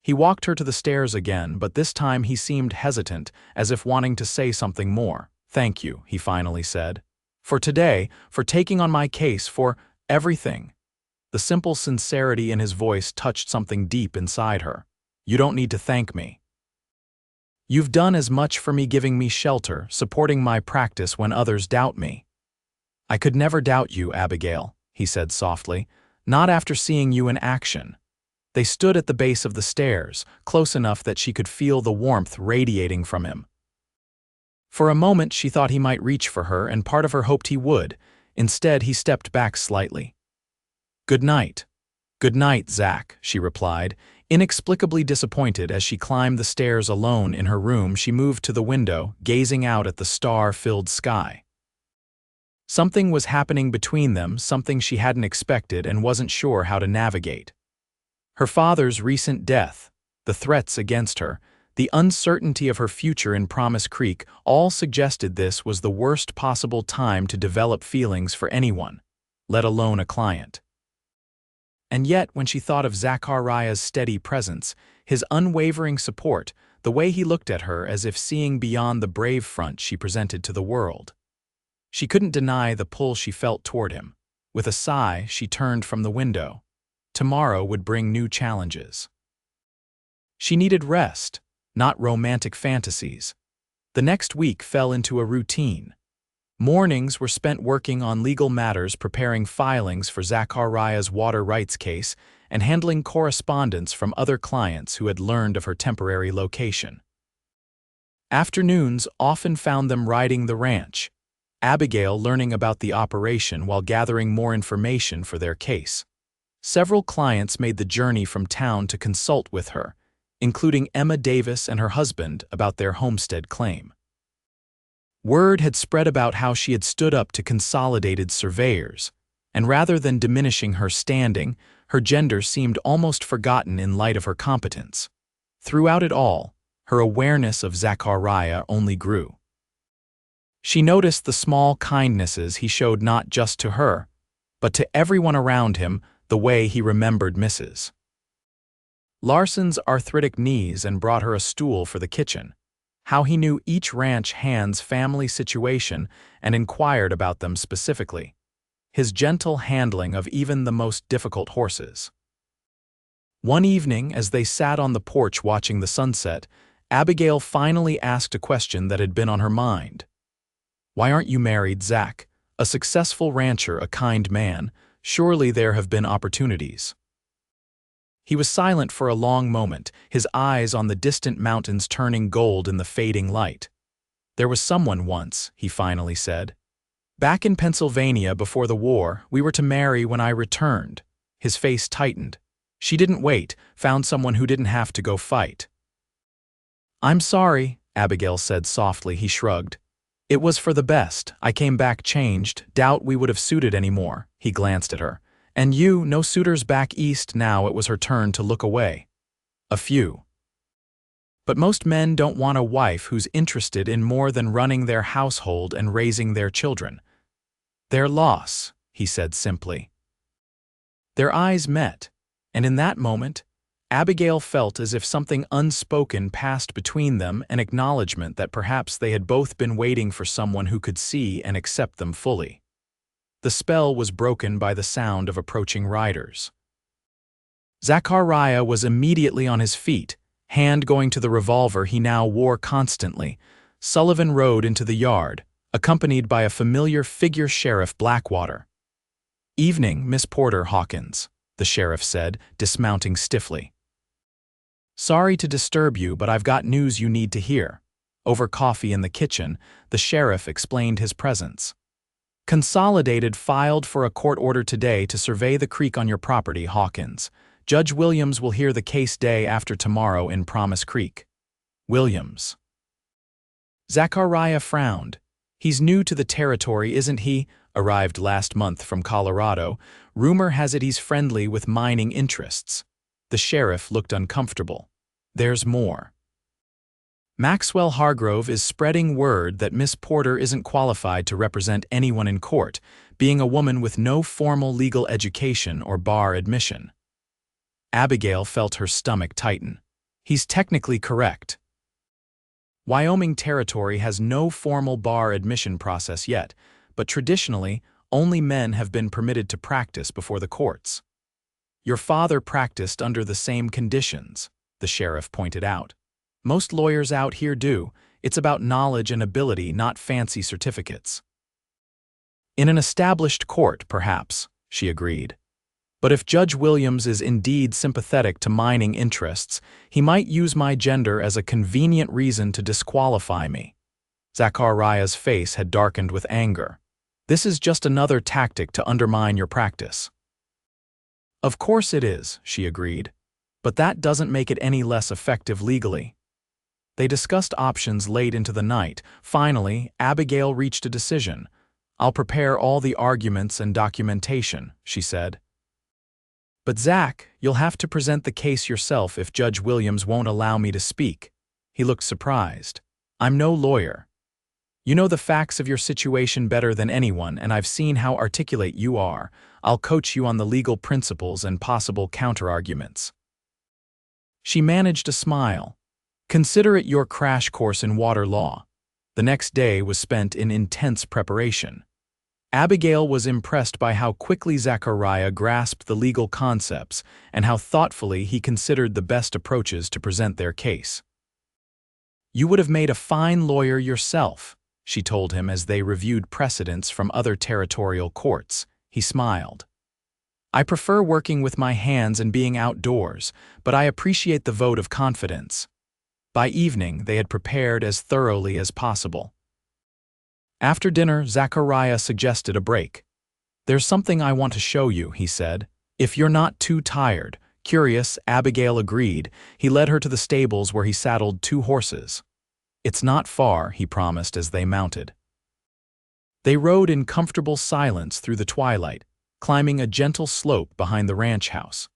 He walked her to the stairs again, but this time he seemed hesitant, as if wanting to say something more. "Thank you," he finally said. "For today, for taking on my case, for everything." The simple sincerity in his voice touched something deep inside her. "You don't need to thank me. You've done as much for me giving me shelter, supporting my practice when others doubt me." "I could never doubt you, Abigail," he said softly, "not after seeing you in action." They stood at the base of the stairs, close enough that she could feel the warmth radiating from him. For a moment she thought he might reach for her, and part of her hoped he would. Instead, he stepped back slightly. "Good night." "Good night, Zach," she replied. Inexplicably disappointed as she climbed the stairs alone in her room, she moved to the window, gazing out at the star-filled sky. Something was happening between them, something she hadn't expected and wasn't sure how to navigate. Her father's recent death, the threats against her, the uncertainty of her future in Promise Creek all suggested this was the worst possible time to develop feelings for anyone, let alone a client. And yet, when she thought of Zachariah's steady presence, his unwavering support, the way he looked at her as if seeing beyond the brave front she presented to the world, she couldn't deny the pull she felt toward him. With a sigh, she turned from the window. Tomorrow would bring new challenges. She needed rest, not romantic fantasies. The next week fell into a routine. Mornings were spent working on legal matters, preparing filings for Zachariah's water rights case, and handling correspondence from other clients who had learned of her temporary location. Afternoons often found them riding the ranch, Abigail learning about the operation while gathering more information for their case. Several clients made the journey from town to consult with her, including Emma Davis and her husband about their homestead claim. Word had spread about how she had stood up to consolidated surveyors, and rather than diminishing her standing, her gender seemed almost forgotten in light of her competence. Throughout it all, her awareness of Zachariah only grew. She noticed the small kindnesses he showed not just to her, but to everyone around him, the way he remembered Mrs. Larson's arthritic knees and brought her a stool for the kitchen, how he knew each ranch hand's family situation and inquired about them specifically, his gentle handling of even the most difficult horses. One evening, as they sat on the porch watching the sunset, Abigail finally asked a question that had been on her mind. "Why aren't you married, Zach? A successful rancher, a kind man. Surely there have been opportunities." He was silent for a long moment, his eyes on the distant mountains turning gold in the fading light. "There was someone once," he finally said. "Back in Pennsylvania before the war, we were to marry when I returned." His face tightened. "She didn't wait, found someone who didn't have to go fight." "I'm sorry," Abigail said softly. He shrugged. "It was for the best. I came back changed. Doubt we would have suited anymore." He glanced at her. "And you, no suitors back east." Now it was her turn to look away. "A few. But most men don't want a wife who's interested in more than running their household and raising their children." "Their loss," he said simply. Their eyes met, and in that moment, Abigail felt as if something unspoken passed between them, an acknowledgement that perhaps they had both been waiting for someone who could see and accept them fully. The spell was broken by the sound of approaching riders. Zachariah was immediately on his feet, hand going to the revolver he now wore constantly. Sullivan rode into the yard, accompanied by a familiar figure, Sheriff Blackwater. "Evening, Miss Porter, Hawkins," the sheriff said, dismounting stiffly. "Sorry to disturb you, but I've got news you need to hear." Over coffee in the kitchen, the sheriff explained his presence. "Consolidated filed for a court order today to survey the creek on your property, Hawkins. Judge Williams will hear the case day after tomorrow in Promise Creek." "Williams." Zachariah frowned. "He's new to the territory, isn't he? Arrived last month from Colorado. Rumor has it he's friendly with mining interests." The sheriff looked uncomfortable. "There's more. Maxwell Hargrove is spreading word that Miss Porter isn't qualified to represent anyone in court, being a woman with no formal legal education or bar admission." Abigail felt her stomach tighten. "He's technically correct. Wyoming Territory has no formal bar admission process yet, but traditionally, only men have been permitted to practice before the courts. Your father practiced under the same conditions," the sheriff pointed out. "Most lawyers out here do. It's about knowledge and ability, not fancy certificates." "In an established court, perhaps," she agreed. "But if Judge Williams is indeed sympathetic to mining interests, he might use my gender as a convenient reason to disqualify me." Zachariah's face had darkened with anger. "This is just another tactic to undermine your practice." "Of course it is," she agreed. "But that doesn't make it any less effective legally." They discussed options late into the night. Finally, Abigail reached a decision. "I'll prepare all the arguments and documentation," she said. "But Zach, you'll have to present the case yourself if Judge Williams won't allow me to speak." He looked surprised. "I'm no lawyer. You know the facts of your situation better than anyone, and I've seen how articulate you are. I'll coach you on the legal principles and possible counterarguments." She managed a smile. "Consider it your crash course in water law." The next day was spent in intense preparation. Abigail was impressed by how quickly Zachariah grasped the legal concepts and how thoughtfully he considered the best approaches to present their case. "You would have made a fine lawyer yourself," she told him as they reviewed precedents from other territorial courts. He smiled. "I prefer working with my hands and being outdoors, but I appreciate the vote of confidence." By evening, they had prepared as thoroughly as possible. After dinner, Zachariah suggested a break. "There's something I want to show you," he said. If you're not too tired. Curious, Abigail agreed. He led her to the stables where he saddled 2 horses. It's not far, he promised as they mounted. They rode in comfortable silence through the twilight, climbing a gentle slope behind the ranch house.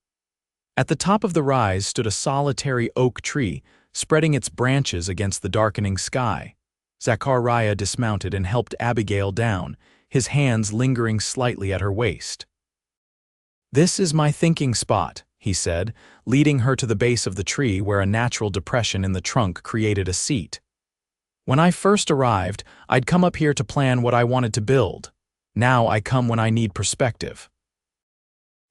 At the top of the rise stood a solitary oak tree, spreading its branches against the darkening sky. Zachariah dismounted and helped Abigail down, his hands lingering slightly at her waist. "This is my thinking spot," he said, leading her to the base of the tree where a natural depression in the trunk created a seat. "When I first arrived, I'd come up here to plan what I wanted to build. Now I come when I need perspective."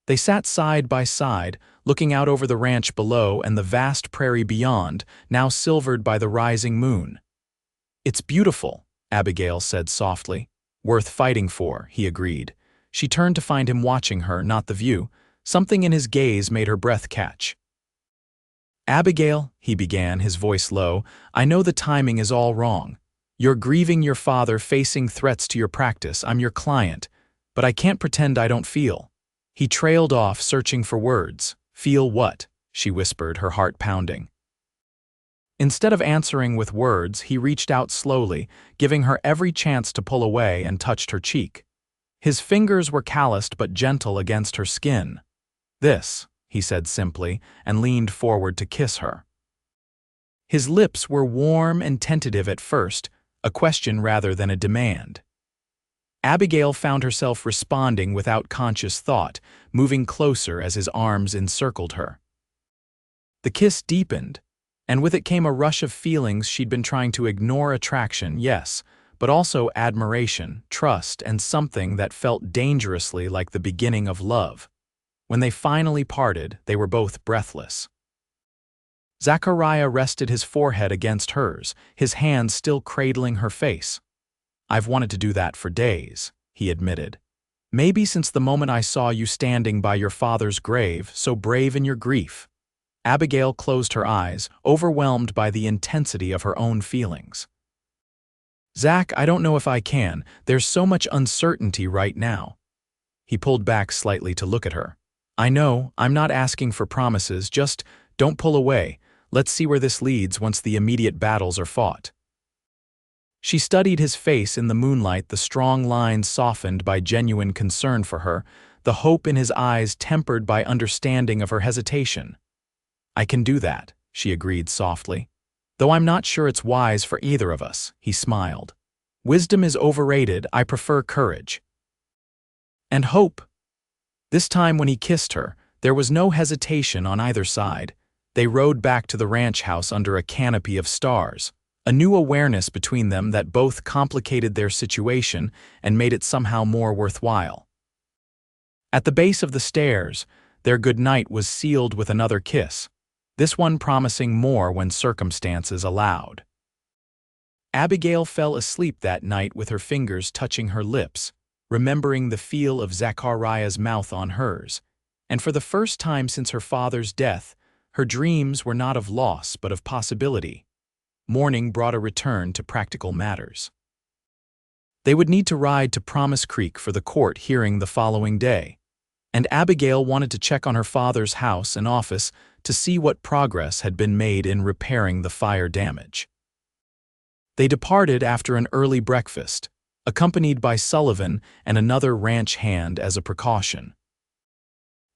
They sat side by side, looking out over the ranch below and the vast prairie beyond, now silvered by the rising moon. "It's beautiful," Abigail said softly. "Worth fighting for," he agreed. She turned to find him watching her, not the view. Something in his gaze made her breath catch. "Abigail," he began, his voice low, "I know the timing is all wrong. You're grieving your father, facing threats to your practice. I'm your client, but I can't pretend I don't feel." He trailed off, searching for words. "Feel what?" she whispered, her heart pounding. Instead of answering with words, he reached out slowly, giving her every chance to pull away, and touched her cheek. His fingers were calloused but gentle against her skin. "This," he said simply, and leaned forward to kiss her. His lips were warm and tentative at first, a question rather than a demand. Abigail found herself responding without conscious thought, moving closer as his arms encircled her. The kiss deepened, and with it came a rush of feelings she'd been trying to ignore. Attraction, yes, but also admiration, trust, and something that felt dangerously like the beginning of love. When they finally parted, they were both breathless. Zachariah rested his forehead against hers, his hands still cradling her face. "I've wanted to do that for days," he admitted. "Maybe since the moment I saw you standing by your father's grave, so brave in your grief." Abigail closed her eyes, overwhelmed by the intensity of her own feelings. "Zach, I don't know if I can. There's so much uncertainty right now." He pulled back slightly to look at her. "I know, I'm not asking for promises, just don't pull away. Let's see where this leads once the immediate battles are fought." She studied his face in the moonlight, the strong lines softened by genuine concern for her, the hope in his eyes tempered by understanding of her hesitation. "I can do that," she agreed softly. "Though I'm not sure it's wise for either of us," he smiled. "Wisdom is overrated, I prefer courage." "And hope." This time when he kissed her, there was no hesitation on either side. They rode back to the ranch house under a canopy of stars, a new awareness between them that both complicated their situation and made it somehow more worthwhile. At the base of the stairs, their goodnight was sealed with another kiss, this one promising more when circumstances allowed. Abigail fell asleep that night with her fingers touching her lips, remembering the feel of Zachariah's mouth on hers, and for the first time since her father's death, her dreams were not of loss but of possibility. Morning brought a return to practical matters. They would need to ride to Promise Creek for the court hearing the following day, and Abigail wanted to check on her father's house and office to see what progress had been made in repairing the fire damage. They departed after an early breakfast, accompanied by Sullivan and another ranch hand as a precaution.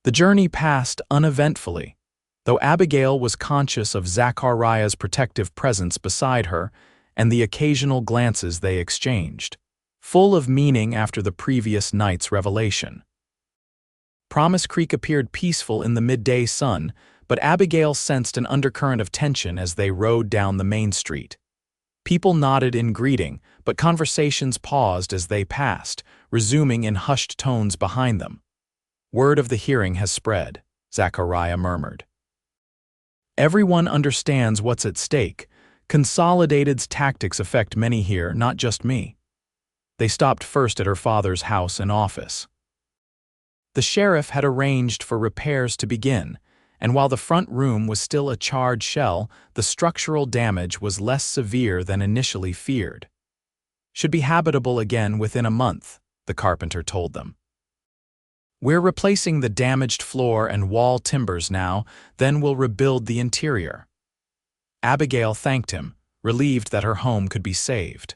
The journey passed uneventfully, though Abigail was conscious of Zachariah's protective presence beside her and the occasional glances they exchanged, full of meaning after the previous night's revelation. Promise Creek appeared peaceful in the midday sun, but Abigail sensed an undercurrent of tension as they rode down the main street. People nodded in greeting, but conversations paused as they passed, resuming in hushed tones behind them. "Word of the hearing has spread," Zachariah murmured. "Everyone understands what's at stake. Consolidated's tactics affect many here, not just me." They stopped first at her father's house and office. The sheriff had arranged for repairs to begin, and while the front room was still a charred shell, the structural damage was less severe than initially feared. "Should be habitable again within a month," the carpenter told them. "We're replacing the damaged floor and wall timbers now, then we'll rebuild the interior." Abigail thanked him, relieved that her home could be saved.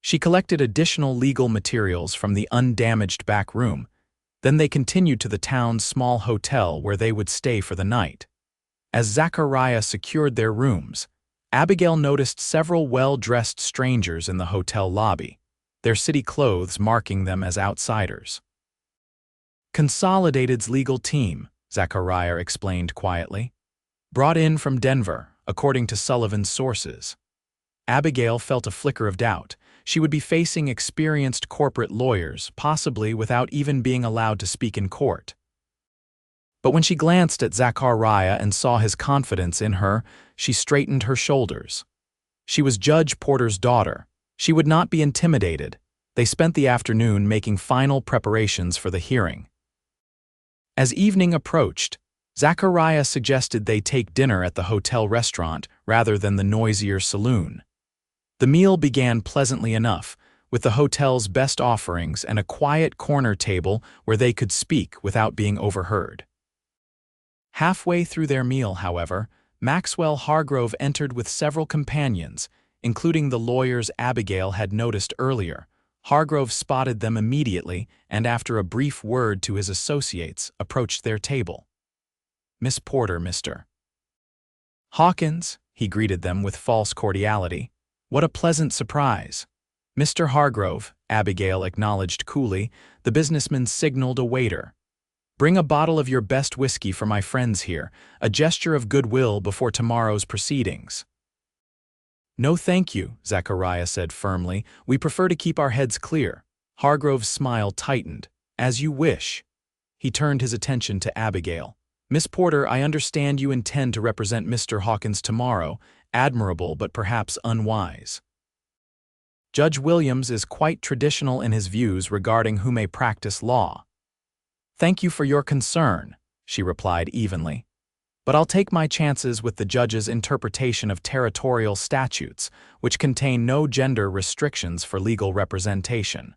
She collected additional legal materials from the undamaged back room. Then they continued to the town's small hotel where they would stay for the night. As Zachariah secured their rooms, Abigail noticed several well-dressed strangers in the hotel lobby, their city clothes marking them as outsiders. "Consolidated's legal team," Zachariah explained quietly. "Brought in from Denver, according to Sullivan's sources." Abigail felt a flicker of doubt. She would be facing experienced corporate lawyers, possibly without even being allowed to speak in court. But when she glanced at Zachariah and saw his confidence in her, she straightened her shoulders. She was Judge Porter's daughter. She would not be intimidated. They spent the afternoon making final preparations for the hearing. As evening approached, Zachariah suggested they take dinner at the hotel restaurant rather than the noisier saloon. The meal began pleasantly enough, with the hotel's best offerings and a quiet corner table where they could speak without being overheard. Halfway through their meal, however, Maxwell Hargrove entered with several companions, including the lawyers Abigail had noticed earlier. Hargrove spotted them immediately and, after a brief word to his associates, approached their table. "Miss Porter, Mr. Hawkins," he greeted them with false cordiality. "What a pleasant surprise." "Mr. Hargrove," Abigail acknowledged coolly. The businessman signaled a waiter. "Bring a bottle of your best whiskey for my friends here, a gesture of goodwill before tomorrow's proceedings." "No thank you," Zachariah said firmly. "We prefer to keep our heads clear." Hargrove's smile tightened. "As you wish." He turned his attention to Abigail. "Miss Porter, I understand you intend to represent Mr. Hawkins tomorrow. Admirable, but perhaps unwise. Judge Williams is quite traditional in his views regarding who may practice law." "Thank you for your concern," she replied evenly. "But I'll take my chances with the judge's interpretation of territorial statutes, which contain no gender restrictions for legal representation."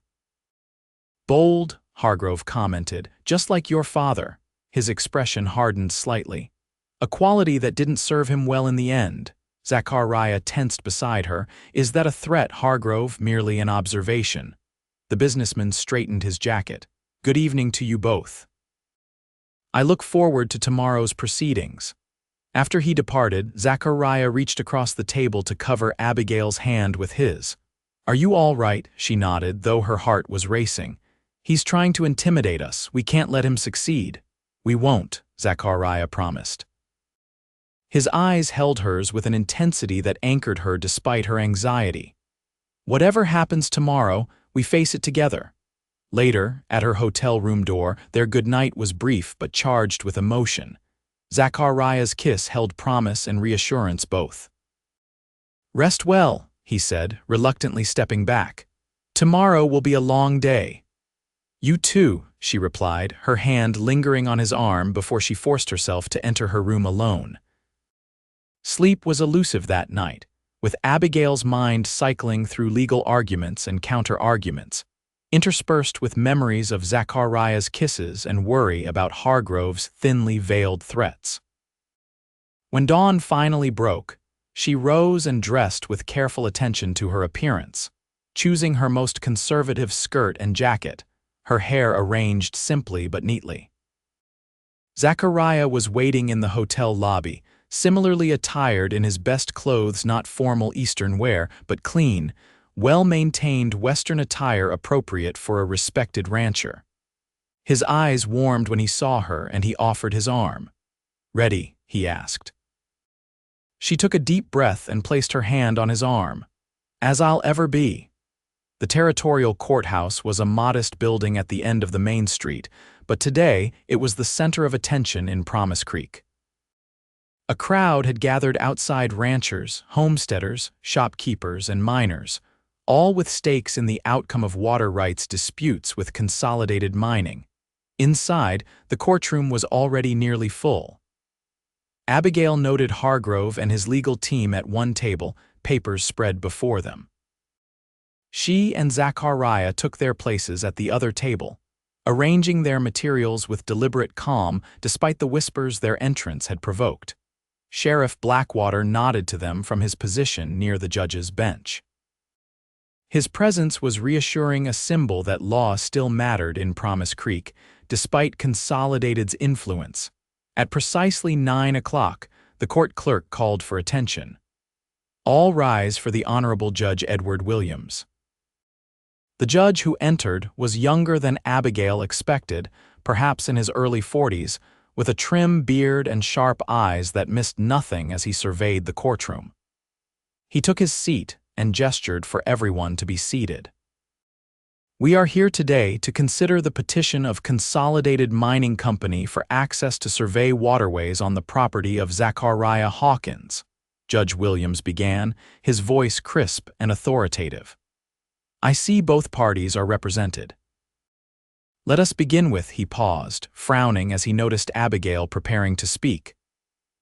"Bold," Hargrove commented, "just like your father." His expression hardened slightly. "A quality that didn't serve him well in the end." Zachariah tensed beside her. "Is that a threat, Hargrove? Merely an observation?" The businessman straightened his jacket. "Good evening to you both. I look forward to tomorrow's proceedings." After he departed, Zachariah reached across the table to cover Abigail's hand with his. "Are you all right?" She nodded, though her heart was racing. "He's trying to intimidate us. We can't let him succeed." "We won't," Zachariah promised. His eyes held hers with an intensity that anchored her despite her anxiety. "Whatever happens tomorrow, we face it together." Later, at her hotel room door, their goodnight was brief but charged with emotion. Zachariah's kiss held promise and reassurance both. "Rest well," he said, reluctantly stepping back. "Tomorrow will be a long day." "You too," she replied, her hand lingering on his arm before she forced herself to enter her room alone. Sleep was elusive that night, with Abigail's mind cycling through legal arguments and counter-arguments, interspersed with memories of Zachariah's kisses and worry about Hargrove's thinly veiled threats. When dawn finally broke, she rose and dressed with careful attention to her appearance, choosing her most conservative skirt and jacket, her hair arranged simply but neatly. Zachariah was waiting in the hotel lobby, similarly attired in his best clothes, not formal Eastern wear, but clean, well-maintained Western attire appropriate for a respected rancher. His eyes warmed when he saw her, and he offered his arm. "Ready?" he asked. She took a deep breath and placed her hand on his arm. "As I'll ever be." The territorial courthouse was a modest building at the end of the main street, but today it was the center of attention in Promise Creek. A crowd had gathered outside ranchers, homesteaders, shopkeepers, and miners, all with stakes in the outcome of water rights disputes with Consolidated Mining. Inside, the courtroom was already nearly full. Abigail noted Hargrove and his legal team at one table, papers spread before them. She and Zachariah took their places at the other table. arranging their materials with deliberate calm despite the whispers their entrance had provoked. Sheriff Blackwater nodded to them from his position near the judge's bench. His presence was reassuring, a symbol that law still mattered in Promise Creek, despite Consolidated's influence. At precisely 9 o'clock, the court clerk called for attention. All rise for the Honorable Judge Edward Williams. The judge who entered was younger than Abigail expected, perhaps in his early 40s, with a trim beard and sharp eyes that missed nothing as he surveyed the courtroom. He took his seat and gestured for everyone to be seated. We are here today to consider the petition of Consolidated Mining Company for access to survey waterways on the property of Zachariah Hawkins, Judge Williams began, his voice crisp and authoritative. I see both parties are represented. Let us begin with, he paused, frowning as he noticed Abigail preparing to speak.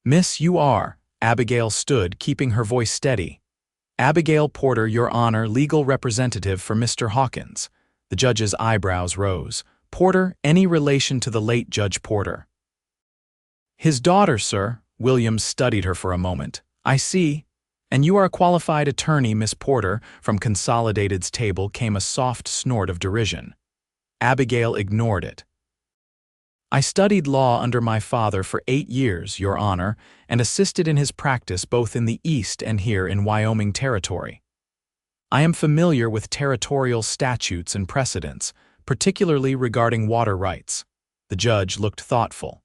Miss, you are. Abigail stood, keeping her voice steady. Abigail Porter, Your Honor, legal representative for Mr. Hawkins. The judge's eyebrows rose. Porter, any relation to the late Judge Porter? His daughter, sir. Williams studied her for a moment. I see. And you are a qualified attorney, Miss Porter. From Consolidated's table came a soft snort of derision. Abigail ignored it. I studied law under my father for 8 years, Your Honor, and assisted in his practice both in the East and here in Wyoming Territory. I am familiar with territorial statutes and precedents, particularly regarding water rights. The judge looked thoughtful.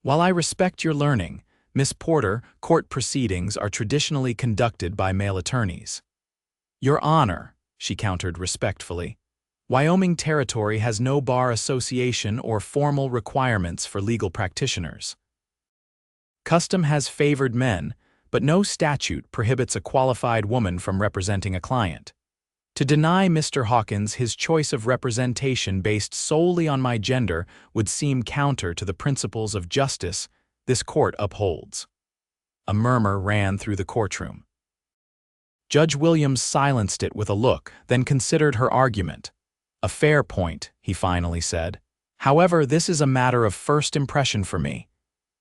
While I respect your learning, Miss Porter, court proceedings are traditionally conducted by male attorneys. Your Honor, she countered respectfully, Wyoming Territory has no bar association or formal requirements for legal practitioners. Custom has favored men, but no statute prohibits a qualified woman from representing a client. To deny Mr. Hawkins his choice of representation based solely on my gender would seem counter to the principles of justice this court upholds. A murmur ran through the courtroom. Judge Williams silenced it with a look, then considered her argument. A fair point, he finally said. However, this is a matter of first impression for me.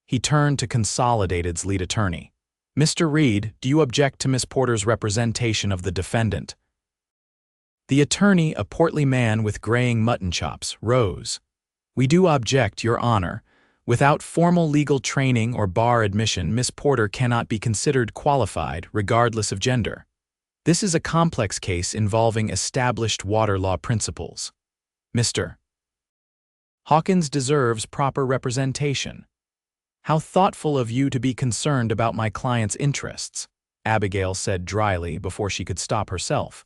He turned to Consolidated's lead attorney. Mr. Reed, do you object to Miss Porter's representation of the defendant? The attorney, a portly man with graying mutton chops, rose. We do object, Your Honor. Without formal legal training or bar admission, Miss Porter cannot be considered qualified, regardless of gender. This is a complex case involving established water law principles. Mr. Hawkins deserves proper representation. How thoughtful of you to be concerned about my client's interests, Abigail said dryly before she could stop herself.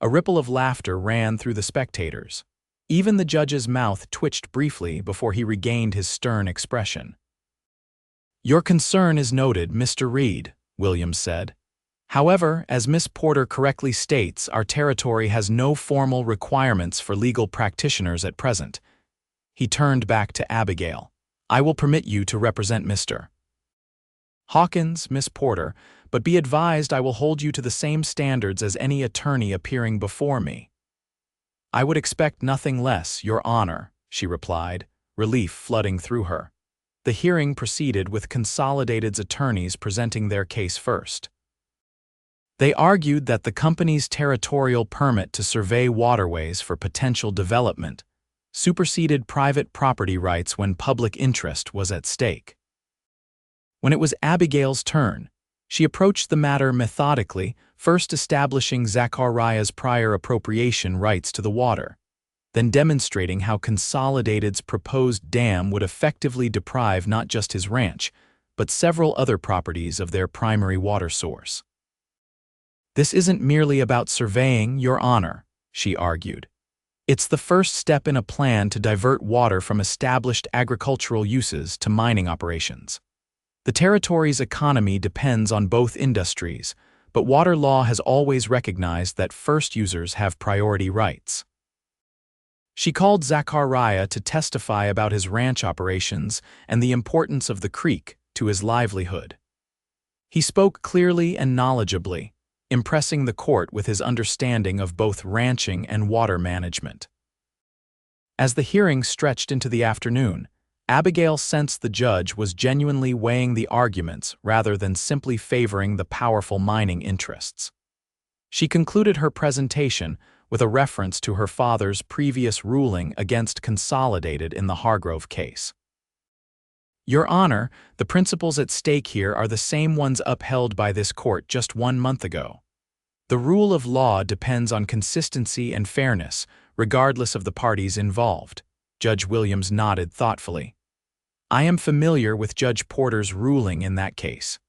A ripple of laughter ran through the spectators. Even the judge's mouth twitched briefly before he regained his stern expression. Your concern is noted, Mr. Reed, Williams said. However, as Miss Porter correctly states, our territory has no formal requirements for legal practitioners at present. He turned back to Abigail. I will permit you to represent Mr. Hawkins, Miss Porter, but be advised I will hold you to the same standards as any attorney appearing before me. I would expect nothing less, Your Honor, she replied, relief flooding through her. The hearing proceeded with Consolidated's attorneys presenting their case first. They argued that the company's territorial permit to survey waterways for potential development superseded private property rights when public interest was at stake. When it was Abigail's turn, she approached the matter methodically, first establishing Zachariah's prior appropriation rights to the water, then demonstrating how Consolidated's proposed dam would effectively deprive not just his ranch, but several other properties of their primary water source. This isn't merely about surveying, Your Honor, she argued. It's the first step in a plan to divert water from established agricultural uses to mining operations. The territory's economy depends on both industries, but water law has always recognized that first users have priority rights. She called Zachariah to testify about his ranch operations and the importance of the creek to his livelihood. He spoke clearly and knowledgeably, impressing the court with his understanding of both ranching and water management. As the hearing stretched into the afternoon, Abigail sensed the judge was genuinely weighing the arguments rather than simply favoring the powerful mining interests. She concluded her presentation with a reference to her father's previous ruling against Consolidated in the Hargrove case. Your Honor, the principles at stake here are the same ones upheld by this court just 1 month ago. The rule of law depends on consistency and fairness, regardless of the parties involved. Judge Williams nodded thoughtfully. I am familiar with Judge Porter's ruling in that case.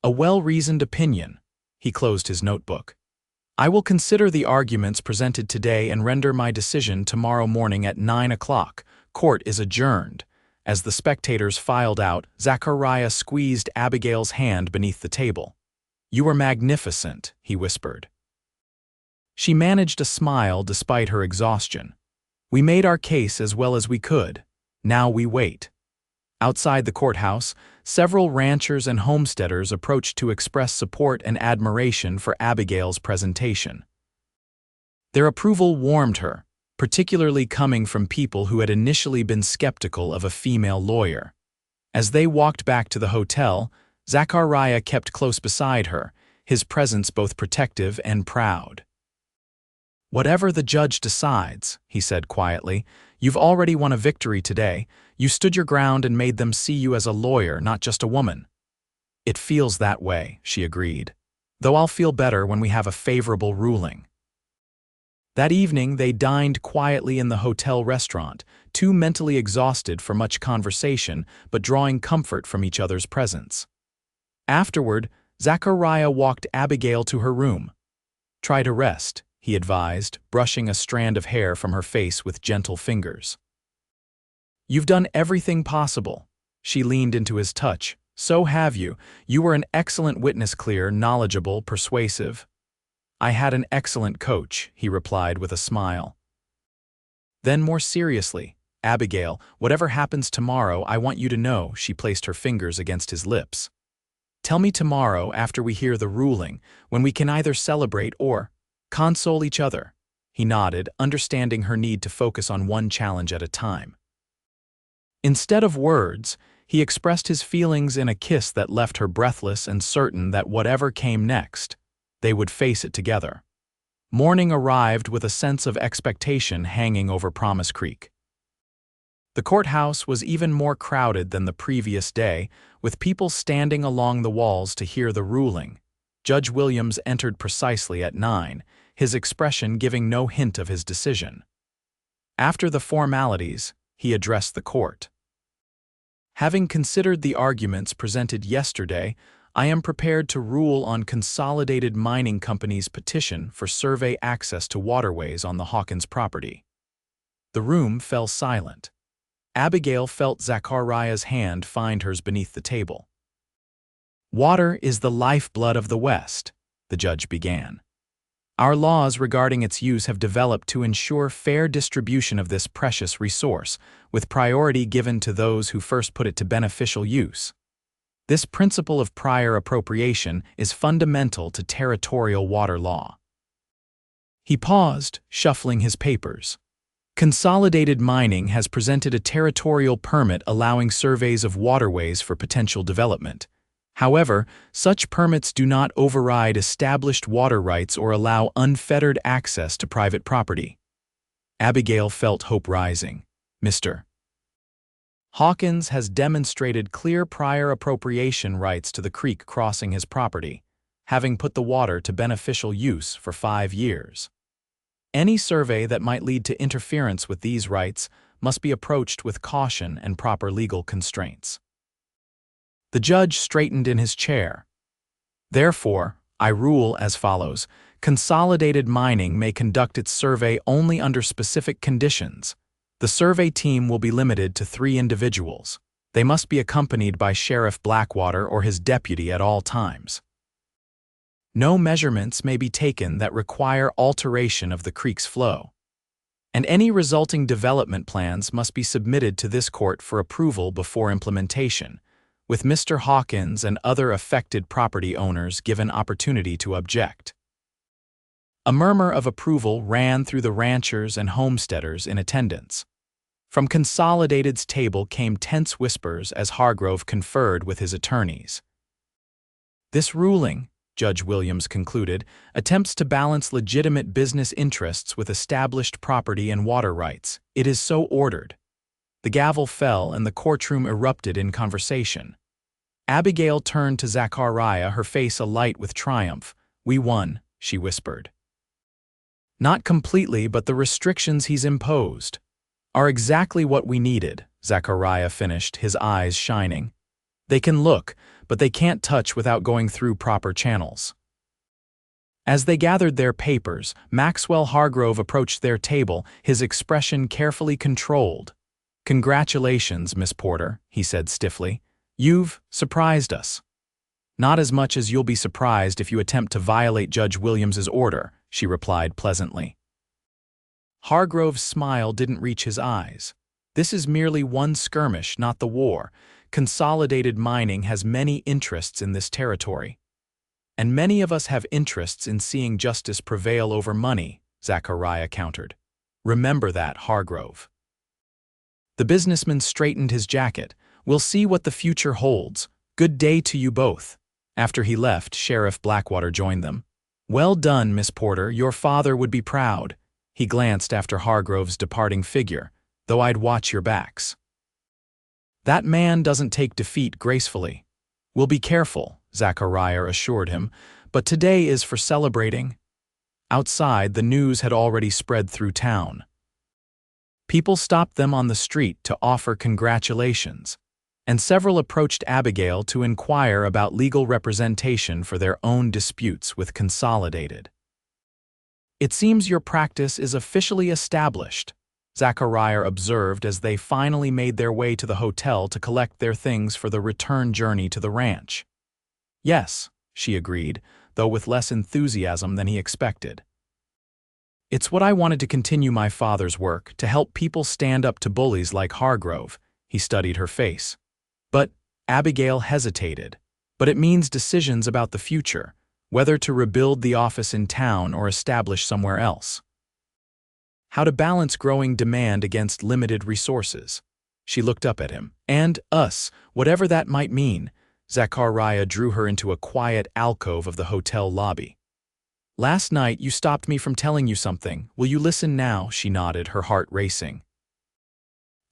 A well-reasoned opinion. He closed his notebook. I will consider the arguments presented today and render my decision tomorrow morning at 9 o'clock. Court is adjourned. As the spectators filed out, Zachariah squeezed Abigail's hand beneath the table. You were magnificent, he whispered. She managed a smile despite her exhaustion. We made our case as well as we could. Now we wait. Outside the courthouse, several ranchers and homesteaders approached to express support and admiration for Abigail's presentation. Their approval warmed her, particularly coming from people who had initially been skeptical of a female lawyer. As they walked back to the hotel, Zachariah kept close beside her, his presence both protective and proud. Whatever the judge decides, he said quietly, you've already won a victory today. You stood your ground and made them see you as a lawyer, not just a woman. It feels that way, she agreed, though I'll feel better when we have a favorable ruling. That evening, they dined quietly in the hotel restaurant, too mentally exhausted for much conversation, but drawing comfort from each other's presence. Afterward, Zachariah walked Abigail to her room. Try to rest, he advised, brushing a strand of hair from her face with gentle fingers. You've done everything possible. She leaned into his touch. So have you. You were an excellent witness, clear, knowledgeable, persuasive. I had an excellent coach, he replied with a smile. Then more seriously, Abigail, whatever happens tomorrow, I want you to know, she placed her fingers against his lips. Tell me tomorrow after we hear the ruling, when we can either celebrate or console each other. He nodded, understanding her need to focus on one challenge at a time. Instead of words, he expressed his feelings in a kiss that left her breathless and certain that whatever came next, they would face it together. Morning arrived with a sense of expectation hanging over Promise Creek. The courthouse was even more crowded than the previous day, with people standing along the walls to hear the ruling. Judge Williams entered precisely at 9, his expression giving no hint of his decision. After the formalities, he addressed the court. Having considered the arguments presented yesterday, I am prepared to rule on Consolidated Mining Company's petition for survey access to waterways on the Hawkins property. The room fell silent. Abigail felt Zachariah's hand find hers beneath the table. Water is the lifeblood of the West, the judge began. Our laws regarding its use have developed to ensure fair distribution of this precious resource, with priority given to those who first put it to beneficial use. This principle of prior appropriation is fundamental to territorial water law. He paused, shuffling his papers. Consolidated Mining has presented a territorial permit allowing surveys of waterways for potential development. However, such permits do not override established water rights or allow unfettered access to private property. Abigail felt hope rising. Mr. Hawkins has demonstrated clear prior appropriation rights to the creek crossing his property, having put the water to beneficial use for 5 years. Any survey that might lead to interference with these rights must be approached with caution and proper legal constraints. The judge straightened in his chair. Therefore, I rule as follows. Consolidated Mining may conduct its survey only under specific conditions. The survey team will be limited to 3 individuals. They must be accompanied by Sheriff Blackwater or his deputy at all times. No measurements may be taken that require alteration of the creek's flow. And any resulting development plans must be submitted to this court for approval before implementation, with Mr. Hawkins and other affected property owners given opportunity to object. A murmur of approval ran through the ranchers and homesteaders in attendance. From Consolidated's table came tense whispers as Hargrove conferred with his attorneys. This ruling, Judge Williams concluded, attempts to balance legitimate business interests with established property and water rights. It is so ordered. The gavel fell and the courtroom erupted in conversation. Abigail turned to Zachariah, her face alight with triumph. "We won," she whispered. "Not completely, but the restrictions he's imposed are exactly what we needed," Zachariah finished, his eyes shining. "They can look, but they can't touch without going through proper channels." As they gathered their papers, Maxwell Hargrove approached their table, his expression carefully controlled. "Congratulations, Miss Porter," he said stiffly. "You've surprised us." "Not as much as you'll be surprised if you attempt to violate Judge Williams's order," she replied pleasantly. Hargrove's smile didn't reach his eyes. "This is merely one skirmish, not the war. Consolidated Mining has many interests in this territory. And many of us have interests in seeing justice prevail over money," Zachariah countered. "Remember that, Hargrove." The businessman straightened his jacket. "We'll see what the future holds. Good day to you both." After he left, Sheriff Blackwater joined them. "Well done, Miss Porter. Your father would be proud." He glanced after Hargrove's departing figure. "Though I'd watch your backs. That man doesn't take defeat gracefully." "We'll be careful," Zachariah assured him, "but today is for celebrating." Outside, the news had already spread through town. People stopped them on the street to offer congratulations, and several approached Abigail to inquire about legal representation for their own disputes with Consolidated. "It seems your practice is officially established," Zachariah observed as they finally made their way to the hotel to collect their things for the return journey to the ranch. "Yes," she agreed, though with less enthusiasm than he expected. "It's what I wanted to continue my father's work, to help people stand up to bullies like Hargrove." He studied her face. "But," Abigail hesitated, "but it means decisions about the future, whether to rebuild the office in town or establish somewhere else. How to balance growing demand against limited resources." She looked up at him. "And us, whatever that might mean." Zachariah drew her into a quiet alcove of the hotel lobby. "Last night you stopped me from telling you something. Will you listen now?" She nodded, her heart racing.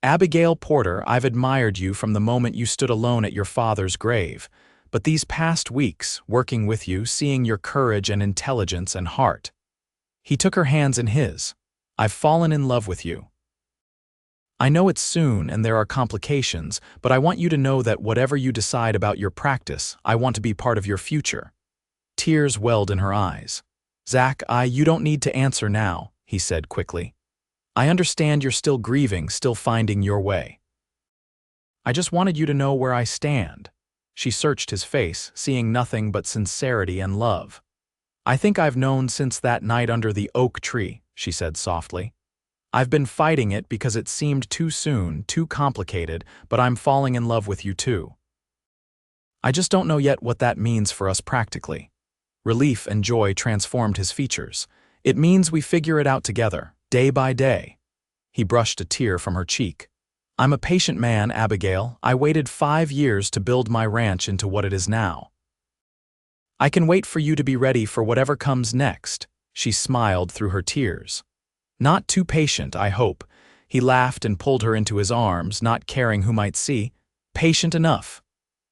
"Abigail Porter, I've admired you from the moment you stood alone at your father's grave. But these past weeks, working with you, seeing your courage and intelligence and heart." He took her hands in his. "I've fallen in love with you. I know it's soon and there are complications, but I want you to know that whatever you decide about your practice, I want to be part of your future." Tears welled in her eyes. "Zach, you don't need to answer now," he said quickly. "I understand you're still grieving, still finding your way. I just wanted you to know where I stand." She searched his face, seeing nothing but sincerity and love. "I think I've known since that night under the oak tree," she said softly. "I've been fighting it because it seemed too soon, too complicated, but I'm falling in love with you too. I just don't know yet what that means for us practically." Relief and joy transformed his features. "It means we figure it out together, day by day." He brushed a tear from her cheek. "I'm a patient man, Abigail. I waited 5 years to build my ranch into what it is now. I can wait for you to be ready for whatever comes next." She smiled through her tears. "Not too patient, I hope." He laughed and pulled her into his arms, not caring who might see. "Patient enough."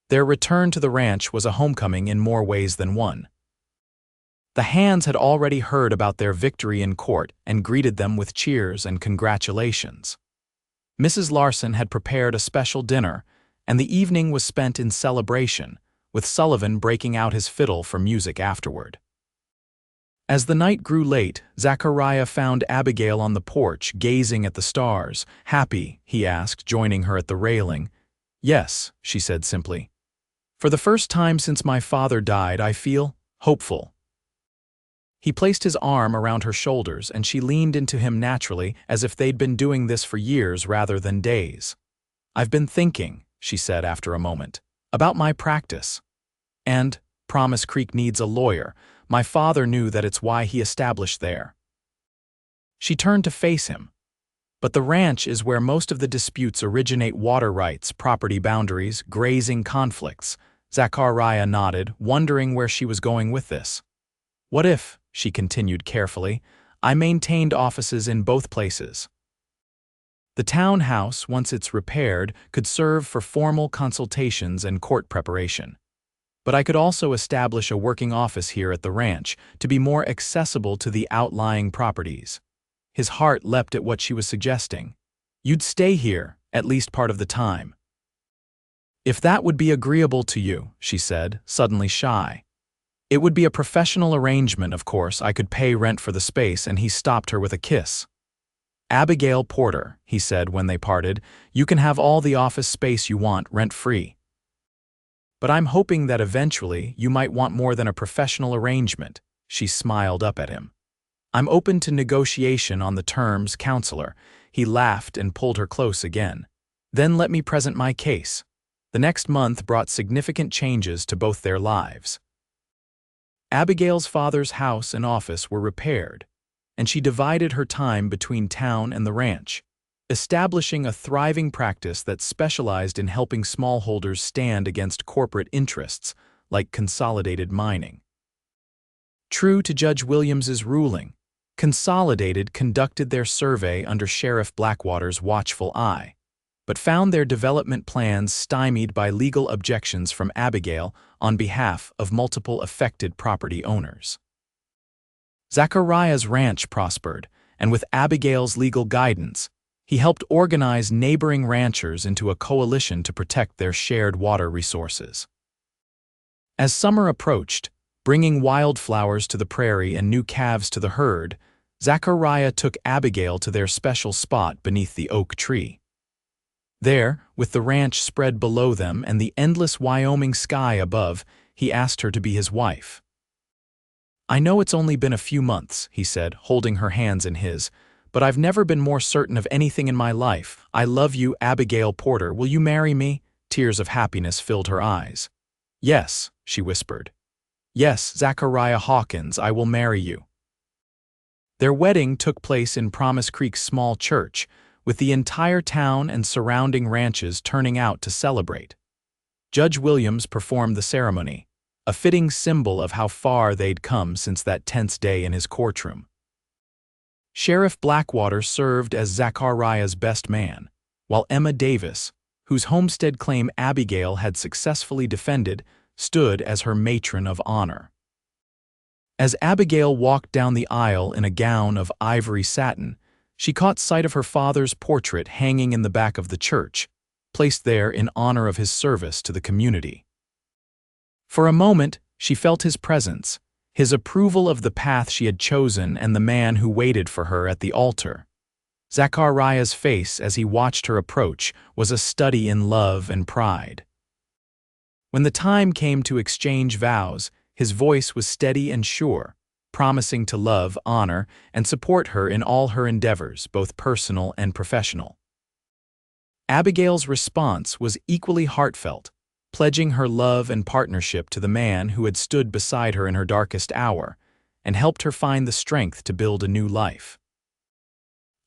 Their return to the ranch was a homecoming in more ways than one. The Hands had already heard about their victory in court and greeted them with cheers and congratulations. Mrs. Larson had prepared a special dinner, and the evening was spent in celebration, with Sullivan breaking out his fiddle for music afterward. As the night grew late, Zachariah found Abigail on the porch, gazing at the stars. "Happy?" he asked, joining her at the railing. "Yes," she said simply. "For the first time since my father died, I feel hopeful." He placed his arm around her shoulders, and she leaned into him naturally, as if they'd been doing this for years rather than days. "I've been thinking," she said after a moment, "about my practice. And Promise Creek needs a lawyer, My father knew that it's why he established there." She turned to face him. "But the ranch is where most of the disputes originate: water rights, property boundaries, grazing conflicts." Zachariah nodded, wondering where she was going with this. "What if," she continued carefully, "I maintained offices in both places? The townhouse, once it's repaired, could serve for formal consultations and court preparation. But I could also establish a working office here at the ranch to be more accessible to the outlying properties." His heart leapt at what she was suggesting. "You'd stay here, at least part of the time." "If that would be agreeable to you," she said, suddenly shy. "It would be a professional arrangement, of course. I could pay rent for the space," and he stopped her with a kiss. "Abigail Porter," he said when they parted, "you can have all the office space you want, rent-free. But I'm hoping that eventually you might want more than a professional arrangement." She smiled up at him. "I'm open to negotiation on the terms, counselor." He laughed and pulled her close again. "Then let me present my case." The next month brought significant changes to both their lives. Abigail's father's house and office were repaired, and she divided her time between town and the ranch, establishing a thriving practice that specialized in helping smallholders stand against corporate interests, like Consolidated Mining. True to Judge Williams's ruling, Consolidated conducted their survey under Sheriff Blackwater's watchful eye, but found their development plans stymied by legal objections from Abigail on behalf of multiple affected property owners. Zachariah's ranch prospered, and with Abigail's legal guidance, he helped organize neighboring ranchers into a coalition to protect their shared water resources. As summer approached, bringing wildflowers to the prairie and new calves to the herd, Zachariah took Abigail to their special spot beneath the oak tree. There, with the ranch spread below them and the endless Wyoming sky above, he asked her to be his wife. "I know it's only been a few months," he said, holding her hands in his, "but I've never been more certain of anything in my life. I love you, Abigail Porter. Will you marry me?" Tears of happiness filled her eyes. "Yes," she whispered. "Yes, Zachariah Hawkins, I will marry you." Their wedding took place in Promise Creek's small church, with the entire town and surrounding ranches turning out to celebrate. Judge Williams performed the ceremony, a fitting symbol of how far they'd come since that tense day in his courtroom. Sheriff Blackwater served as Zachariah's best man, while Emma Davis, whose homestead claim Abigail had successfully defended, stood as her matron of honor. As Abigail walked down the aisle in a gown of ivory satin, she caught sight of her father's portrait hanging in the back of the church, placed there in honor of his service to the community. For a moment, she felt his presence, his approval of the path she had chosen and the man who waited for her at the altar. Zachariah's face, as he watched her approach, was a study in love and pride. When the time came to exchange vows, his voice was steady and sure, promising to love, honor, and support her in all her endeavors, both personal and professional. Abigail's response was equally heartfelt, pledging her love and partnership to the man who had stood beside her in her darkest hour and helped her find the strength to build a new life.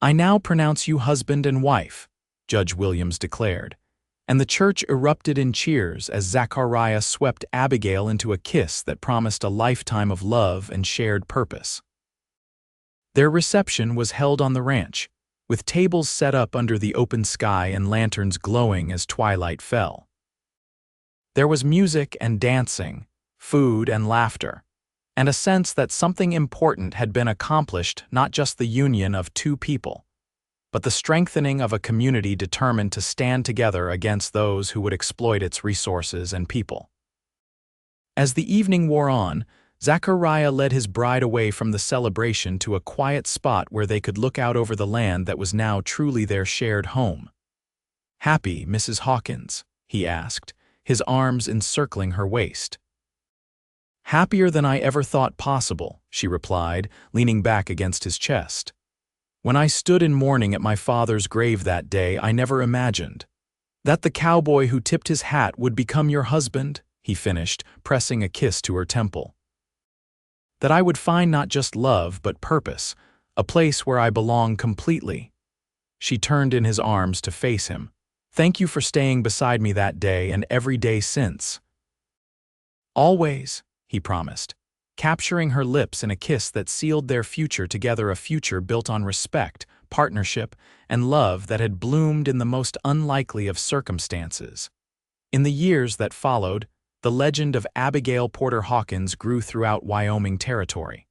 "I now pronounce you husband and wife," Judge Williams declared, and the church erupted in cheers as Zachariah swept Abigail into a kiss that promised a lifetime of love and shared purpose. Their reception was held on the ranch, with tables set up under the open sky and lanterns glowing as twilight fell. There was music and dancing, food and laughter, and a sense that something important had been accomplished, not just the union of two people, but the strengthening of a community determined to stand together against those who would exploit its resources and people. As the evening wore on, Zachariah led his bride away from the celebration to a quiet spot where they could look out over the land that was now truly their shared home. "Happy, Mrs. Hawkins?" he asked, his arms encircling her waist. "Happier than I ever thought possible," she replied, leaning back against his chest. "When I stood in mourning at my father's grave that day, I never imagined that the cowboy who tipped his hat would become your husband," he finished, pressing a kiss to her temple. that I would find not just love but purpose, a place where I belong completely. She turned in his arms to face him. Thank you for staying beside me that day and every day since. Always, he promised, capturing her lips in a kiss that sealed their future together, a future built on respect, partnership, and love that had bloomed in the most unlikely of circumstances. In the years that followed, the legend of Abigail Porter Hawkins grew throughout Wyoming Territory.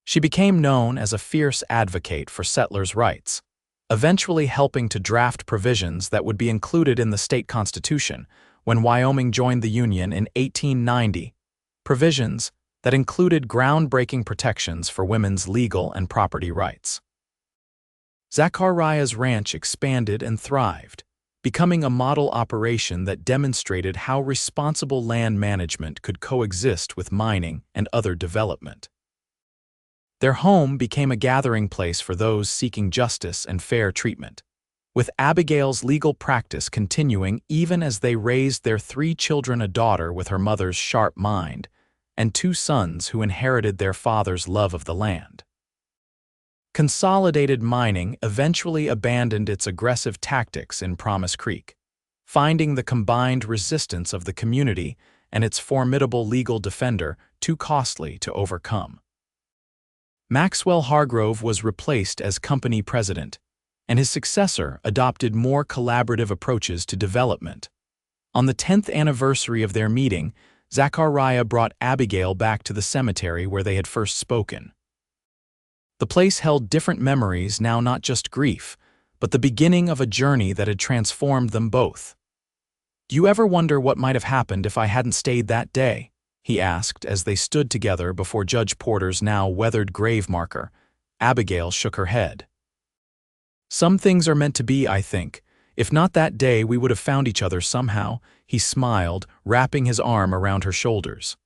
She became known as a fierce advocate for settlers' rights, eventually helping to draft provisions that would be included in the state constitution when Wyoming joined the Union in 1890, provisions that included groundbreaking protections for women's legal and property rights. Zachariah's ranch expanded and thrived, becoming a model operation that demonstrated how responsible land management could coexist with mining and other development. Their home became a gathering place for those seeking justice and fair treatment, with Abigail's legal practice continuing even as they raised their 3 children, a daughter with her mother's sharp mind, and 2 sons who inherited their father's love of the land. Consolidated mining eventually abandoned its aggressive tactics in Promise Creek, finding the combined resistance of the community and its formidable legal defender too costly to overcome. Maxwell Hargrove was replaced as company president, and his successor adopted more collaborative approaches to development. On the 10th anniversary of their meeting, Zachariah brought Abigail back to the cemetery where they had first spoken. The place held different memories, now not just grief, but the beginning of a journey that had transformed them both. "Do you ever wonder what might have happened if I hadn't stayed that day?" he asked as they stood together before Judge Porter's now weathered grave marker. Abigail shook her head. "Some things are meant to be, I think. If not that day, we would have found each other somehow," he smiled, wrapping his arm around her shoulders.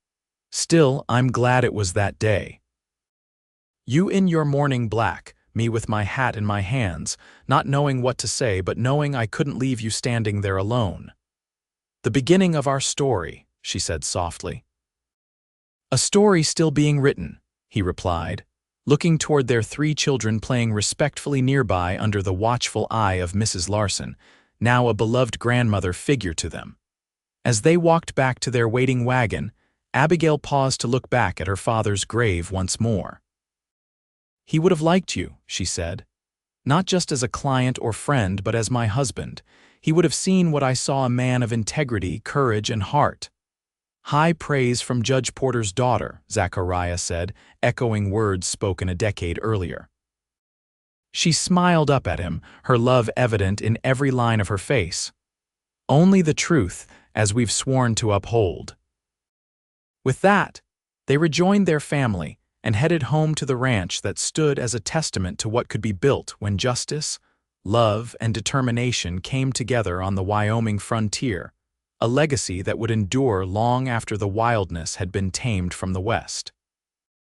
"Still, I'm glad it was that day. You in your mourning black, me with my hat in my hands, not knowing what to say but knowing I couldn't leave you standing there alone. The beginning of our story," she said softly. "A story still being written," he replied, looking toward their 3 children playing respectfully nearby under the watchful eye of Mrs. Larson, now a beloved grandmother figure to them. As they walked back to their waiting wagon, Abigail paused to look back at her father's grave once more. "He would have liked you," she said. "Not just as a client or friend, but as my husband. He would have seen what I saw, a man of integrity, courage, and heart." "High praise from Judge Porter's daughter," Zachariah said, echoing words spoken a decade earlier. She smiled up at him, her love evident in every line of her face. "Only the truth, as we've sworn to uphold." With that, they rejoined their family and headed home to the ranch that stood as a testament to what could be built when justice, love, and determination came together on the Wyoming frontier, a legacy that would endure long after the wildness had been tamed from the West.